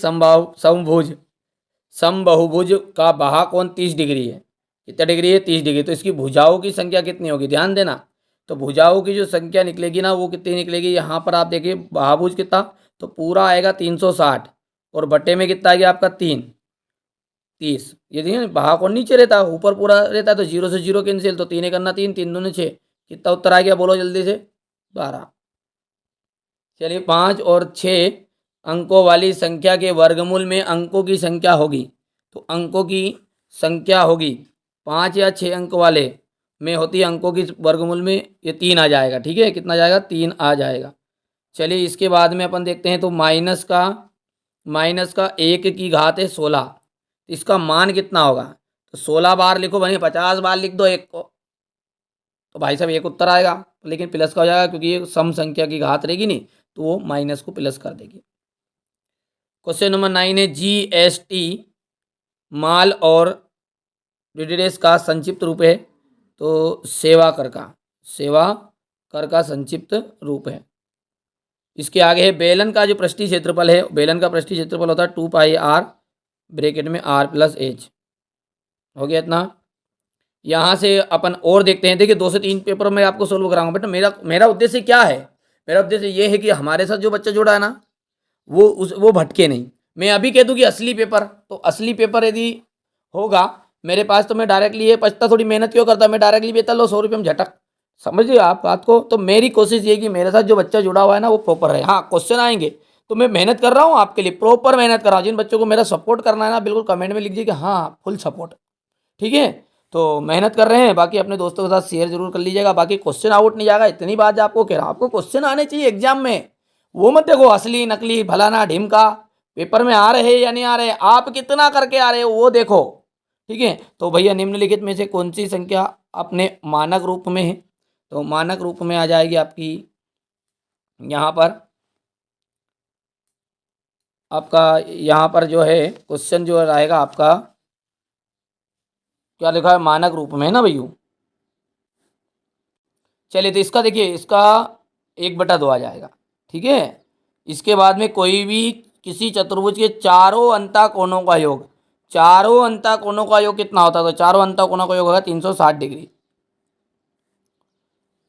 समबाहुभुज का बाहाकोण 30 डिग्री है। कितना डिग्री है, 30 डिग्री, तो इसकी भुजाओं की संख्या कितनी होगी, ध्यान देना। तो भुजाओं की जो संख्या निकलेगी ना वो कितनी निकलेगी, यहाँ पर आप देखिए बाहुभुज कितना, तो पूरा आएगा 360 और बटे में कितना आ गया आपका 30। ये देखिए बाहाकोण नीचे रहता है, ऊपर पूरा रहता है, तो 0 से 0 कैंसिल, तो 3 करना 3, 3 दूनी 6, कितना उत्तर आ गया बोलो जल्दी से, 12। चलिए 5 और 6 अंकों वाली संख्या के वर्गमूल में अंकों की संख्या होगी, तो अंकों की संख्या होगी 5 या 6 अंक वाले में होती है अंकों की वर्गमूल में, ये 3 आ जाएगा। ठीक है, कितना जाएगा, 3 आ जाएगा। चलिए इसके बाद में अपन देखते हैं, तो माइनस का 1 की घात है 16, इसका मान कितना होगा, तो 16 बार लिखो भाई, 50 बार लिख दो 1 को, तो भाई साहब 1 उत्तर आएगा, लेकिन प्लस का हो जाएगा क्योंकि ये सम संख्या की घात रहेगी नहीं, तो वो माइनस को प्लस कर देगी। क्वेश्चन नंबर 9 है GST माल और डिडेस का संक्षिप्त रूप है, तो सेवा कर का संक्षिप्त रूप है। इसके आगे है बेलन का जो पृष्ठीय क्षेत्रफल है, बेलन का पृष्ठीय क्षेत्रफल होता है 2πr ब्रैकेट में r+h, हो गया इतना। यहाँ से अपन और देखते हैं, देखिए 2 से 3 पेपर में आपको सोल्व कराऊंगा, बट मेरा उद्देश्य क्या है, मेरा उद्देश्य ये है कि हमारे साथ जो बच्चा जुड़ा है ना वो भटके नहीं। मैं अभी कह दूं कि असली पेपर, तो असली पेपर यदि होगा मेरे पास, तो मैं डायरेक्टली ये पछता थोड़ी मेहनत क्यों करता, मैं डायरेक्टली बेहतर लो 100 रुपये में झटक, समझिए आप बात को। तो मेरी कोशिश ये कि मेरे साथ जो बच्चा जुड़ा हुआ है ना वो प्रॉपर रहे। हाँ क्वेश्चन आएंगे तो मैं मेहनत कर रहा हूँ आपके लिए, प्रॉपर मेहनत कर रहा हूँ। जिन बच्चों को मेरा सपोर्ट करना है ना, बिल्कुल कमेंट में लिख दीजिए कि हाँ फुल सपोर्ट। ठीक है, तो मेहनत कर रहे हैं, बाकी अपने दोस्तों के साथ शेयर जरूर कर लीजिएगा। बाकी क्वेश्चन आउट नहीं जाएगा, इतनी बात आपको कह रहा हूँ, आपको क्वेश्चन आने चाहिए एग्जाम में, वो मत देखो असली नकली फलाना ढिमका पेपर में आ रहे या नहीं आ रहे, आप कितना करके आ रहे हो वो देखो। ठीक है, तो भैया निम्नलिखित में से कौन सी संख्या अपने मानक रूप में है, तो मानक रूप में आ जाएगी आपकी, यहाँ पर आपका यहाँ पर जो है क्वेश्चन जो रहेगा आपका क्या लिखा है, मानक रूप में है ना भैया। चलिए तो इसका देखिए, इसका 1/2 आ जाएगा। ठीक है, इसके बाद में कोई भी किसी चतुर्भुज के चारों अंतः कोणों का योग, चारों अंतः कोणों का योग कितना होता है, तो चारों अंतः कोणों का योग होगा 360 डिग्री।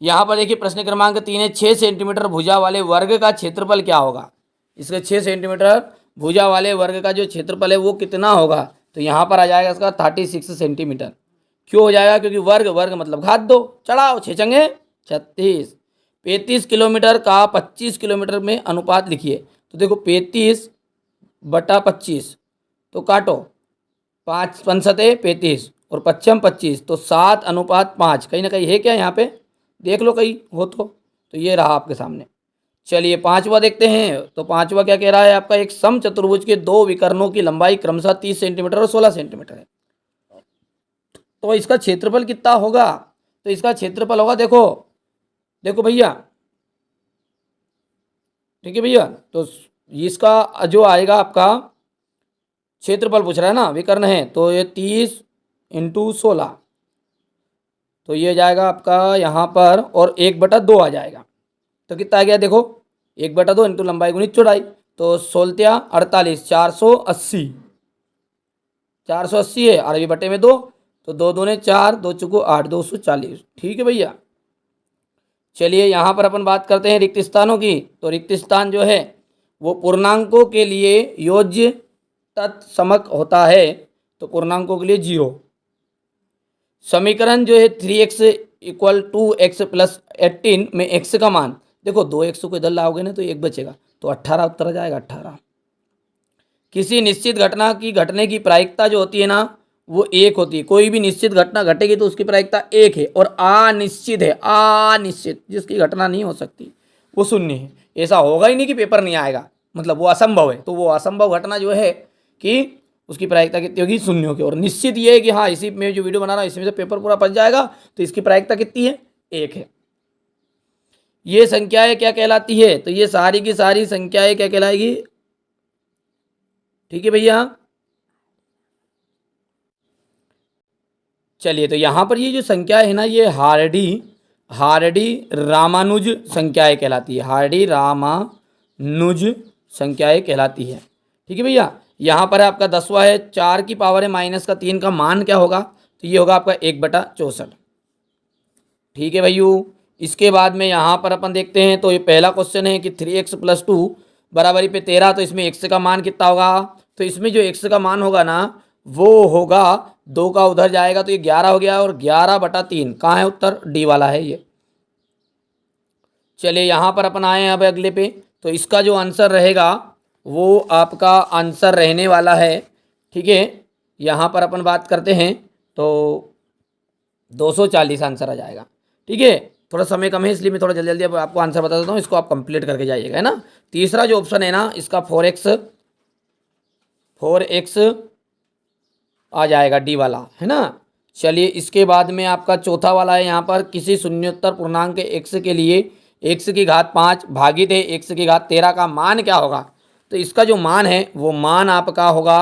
यहाँ पर देखिए प्रश्न क्रमांक 3 है 6 सेंटीमीटर भुजा वाले वर्ग का क्षेत्रफल क्या होगा। इसके 6 सेंटीमीटर भुजा वाले वर्ग का जो क्षेत्रफल है वो कितना होगा, तो यहाँ पर आ जाएगा इसका 36 सेंटीमीटर। क्यों हो जाएगा, क्योंकि वर्ग मतलब घात 2, चढ़ाओ 6 चंगे 36। 35 किलोमीटर का 25 किलोमीटर में अनुपात लिखिए, तो देखो 35/25, तो काटो 5 पंसते 35 और 55 25, तो 7:5 कहीं ना कहीं है क्या यहाँ पे, देख लो कहीं हो तो ये रहा आपके सामने। चलिए 5वां देखते हैं, तो 5वां क्या कह रहा है आपका, एक सम चतुर्भुज के 2 विकर्णों की लंबाई क्रमशः 30 सेंटीमीटर और 16 सेंटीमीटर है, तो इसका क्षेत्रफल कितना होगा, तो इसका क्षेत्रफल होगा, देखो देखो भैया, ठीक है भैया। तो इसका जो आएगा आपका क्षेत्रफल पूछ रहा है ना, विकर्ण है, तो ये 30 × 16, तो ये जाएगा आपका यहाँ पर, और 1/2 आ जाएगा। तो कितना आ गया देखो, 1/2 इंटू लंबाई गुणित चौड़ाई, तो 16 48 480, 480 है, 12/2, तो 2 दूने 4, 2 चौको 8, 240। ठीक है भैया। चलिए यहाँ पर अपन बात करते हैं रिक्त स्थानों की। तो रिक्त स्थान जो है वो पूर्णांकों के लिए योज्य तत्समक होता है, तो पूर्णांकों के लिए 0। समीकरण जो है 3x = x + 18 में x का मान, देखो 2x को इधर लाओगे ना तो 1 बचेगा, तो 18 उत्तर आ जाएगा 18। किसी निश्चित घटना की घटने की प्रायिकता जो होती है ना वो 1 होती है। कोई भी निश्चित घटना घटेगी तो उसकी प्रायिकता 1 है, और अनिश्चित है, अनिश्चित जिसकी घटना नहीं हो सकती वो 0 है। ऐसा होगा ही नहीं कि पेपर नहीं आएगा, मतलब वो असंभव है। तो वो असंभव घटना जो है कि उसकी प्रायिकता कितनी होगी, 0 की। और निश्चित ये है कि हाँ इसी में जो वीडियो बना रहा हूँ इसमें से पेपर पूरा बच जाएगा, तो इसकी प्रायिकता कितनी है, 1 है। ये संख्याएं क्या कहलाती है, तो ये सारी की सारी संख्याएं क्या कहलाएगी, ठीक है भैया। चलिए, तो यहाँ पर ये जो संख्या है ना, ये हार्डी रामानुज संख्याएं कहलाती है, हार्डी रामानुज संख्याएं कहलाती है। ठीक है भैया। यहाँ पर आपका 10वां है, 4 की पावर है -3 का मान क्या होगा, तो ये होगा आपका 1/64। ठीक है भैया। इसके बाद में यहाँ पर अपन देखते हैं, तो ये पहला क्वेश्चन है कि 3x + 2 बराबरी पे 13, तो इसमें x का मान कितना होगा, तो इसमें जो x का मान होगा ना वो होगा 2 का उधर जाएगा, तो ये 11 हो गया, और 11/3 कहाँ है उत्तर, डी वाला है ये। चलिए यहाँ पर अपन आए हैं अब अगले पे, तो इसका जो आंसर रहेगा वो आपका आंसर रहने वाला है, ठीक है। यहाँ पर अपन बात करते हैं तो 240 आंसर आ जाएगा। ठीक है, थोड़ा समय कम है इसलिए मैं थोड़ा जल्दी जल्दी अब आपको आंसर बता देता हूँ, इसको आप कंप्लीट करके जाइएगा, है ना। तीसरा जो ऑप्शन है ना इसका 4x आ जाएगा, डी वाला, है ना। चलिए इसके बाद में आपका चौथा वाला है, यहाँ पर किसी शून्योत्तर पूर्णांक x के लिए x की घात 5 भागित है x की घात 13 का मान क्या होगा, तो इसका जो मान है वो मान आपका होगा,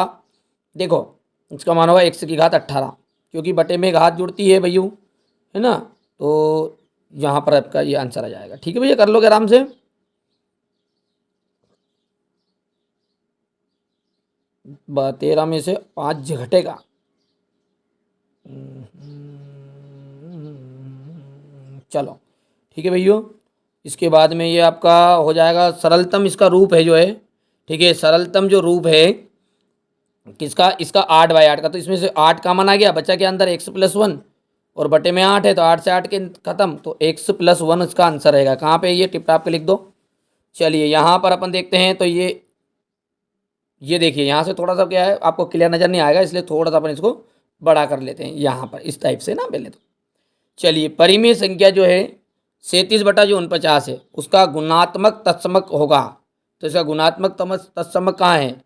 देखो इसका मान होगा x की घात 18, क्योंकि बटे में घात जुड़ती है भैया, है ना। तो यहाँ पर आपका ये आंसर आ जाएगा। ठीक है भैया, कर लोगे आराम से। तेरह में से 5 घटेगा, चलो ठीक है भैया। इसके बाद में ये आपका हो जाएगा सरलतम, इसका रूप है जो है, ठीक है, सरलतम जो रूप है किसका, इसका 8/8 का, तो इसमें से 8 कॉमन आ गया, बचा के अंदर x + 1 और बटे में 8 है, तो 8 से 8 के खत्म, तो x + 1 इसका आंसर रहेगा। कहाँ पे, ये टिप टाप के लिख दो। चलिए यहाँ पर अपन देखते हैं, तो ये देखिए यहाँ से थोड़ा सा क्या है आपको क्लियर नज़र नहीं आएगा, इसलिए थोड़ा सा अपन इसको बड़ा कर लेते हैं यहाँ पर इस टाइप से ना पहले तो। चलिए परिमेय संख्या जो है 37/49 है, उसका गुणात्मक तत्समक होगा, तो इसका गुणात्मक तत्समक कहाँ है,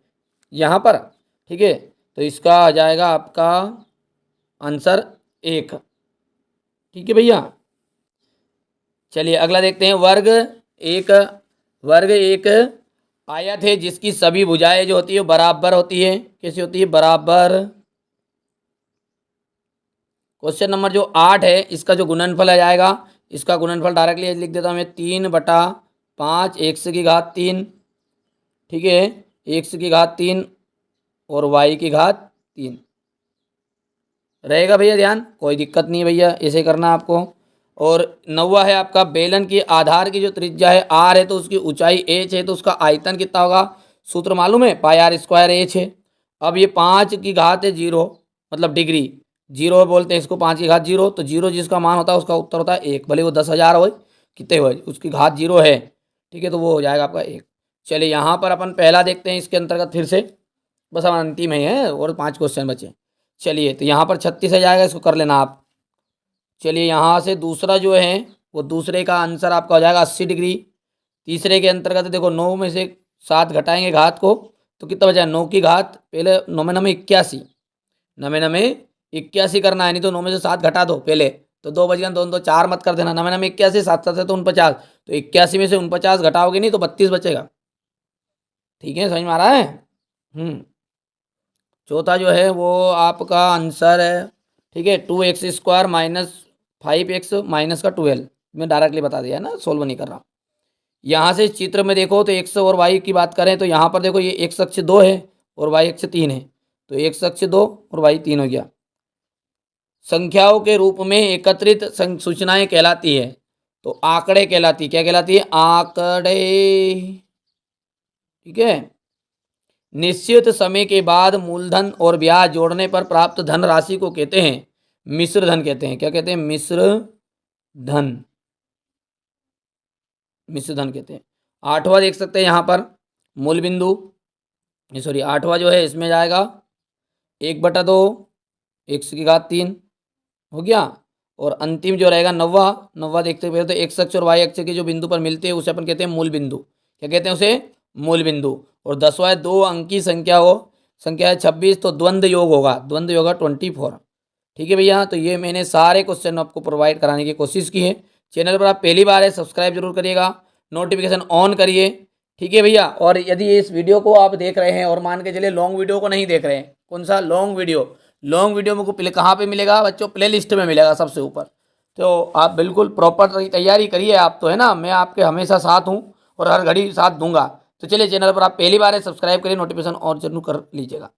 यहाँ पर। ठीक है, तो इसका आ जाएगा आपका आंसर 1। ठीक है भैया। चलिए अगला देखते हैं, वर्ग एक आयत है जिसकी सभी भुजाएं जो होती है बराबर होती है, कैसी होती है, बराबर। क्वेश्चन नंबर जो 8 है इसका जो गुणनफल आ जाएगा, इसका गुणनफल डायरेक्टली लिख देता हूँ मैं, 3/5 x की घात 3, ठीक है, x की घात 3 और y की घात 3 रहेगा भैया, ध्यान, कोई दिक्कत नहीं है भैया, ऐसे करना आपको। और 9वां है आपका, बेलन की आधार की जो त्रिज्या है r है, तो उसकी ऊंचाई h है, तो उसका आयतन कितना होगा, सूत्र मालूम है, πr² h है। अब ये 5 की घात है 0, मतलब डिग्री 0 बोलते हैं इसको, 5 की घात 0, तो 0 जिसका मान होता है उसका उत्तर होता है 1, भले वो 10,000 हो, कितने हो, उसकी घात 0 है, ठीक है, तो वो हो जाएगा आपका 1। चलिए यहाँ पर अपन पहला देखते हैं इसके अंतर्गत फिर से, बस हम अंतिम ही है और 5 क्वेश्चन बचे। चलिए तो यहाँ पर 36 आ जाएगा, इसको कर लेना आप। चलिए यहाँ से दूसरा जो है वो दूसरे का आंसर आपका हो जाएगा 80 डिग्री। तीसरे के अंतर्गत देखो 9 में से 7 घटाएंगे घात को, तो कितना बचा, 9 की घात, पहले 9 में 81, 9 में 81 करना है, नहीं तो 9 में से 7 घटा दो पहले, तो 2 बज गया, 2 2 4 मत कर देना, 9 9 81, 7 7 तो 49, तो 81 में से 49 घटाओगे नहीं तो 32 बचेगा। ठीक है, समझ में आ रहा है। चौथा जो है वो आपका आंसर है, ठीक है, 2x² माइनस 5x माइनस का 12, मैं डायरेक्टली बता दिया है ना, सोल्व नहीं कर रहा। यहाँ से चित्र में देखो तो x और y की बात करें तो यहाँ पर देखो ये x अक्ष 2 है और y अक्ष 3 है, तो x अक्ष 2 और y 3 हो गया। संख्याओं के रूप में एकत्रित सूचनाएं कहलाती है, तो आंकड़े कहलाती, क्या कहलाती है, आंकड़े। ठीक है। निश्चित समय के बाद मूलधन और ब्याज जोड़ने पर प्राप्त धन राशि को कहते हैं मिश्र धन कहते हैं। क्या कहते हैं, मिश्र धन, मिश्र धन कहते हैं। 8वां देख सकते हैं यहाँ पर मूल बिंदु, सॉरी 8वां जो है इसमें जाएगा 1/2 x की घात 3 हो गया, और अंतिम जो रहेगा 9वां देखते हुए तो x अक्ष और y अक्ष के जो बिंदु पर मिलते हैं उसे अपन कहते हैं मूल बिंदु। क्या कहते हैं उसे, मूल बिंदु। और 10वां 2 अंक की संख्या है 26, तो द्वंद्व योग होगा 24। ठीक है भैया, तो ये मैंने सारे क्वेश्चन आपको प्रोवाइड कराने की कोशिश की है। चैनल पर आप पहली बार है, सब्सक्राइब जरूर करिएगा, नोटिफिकेशन ऑन करिए। ठीक है भैया, और यदि इस वीडियो को आप देख रहे हैं और मान के चलिए लॉन्ग वीडियो को नहीं देख रहे हैं, कौन सा लॉन्ग वीडियो मुझको कहाँ पे मिलेगा बच्चों, प्ले लिस्ट में मिलेगा सबसे ऊपर। तो आप बिल्कुल प्रॉपर तैयारी करिए, आप तो है ना, मैं आपके हमेशा साथ हूँ और हर घड़ी साथ दूंगा। तो चलिए, चैनल पर आप पहली बार है, सब्सक्राइब करिए, नोटिफिकेशन और जरूर कर लीजिएगा।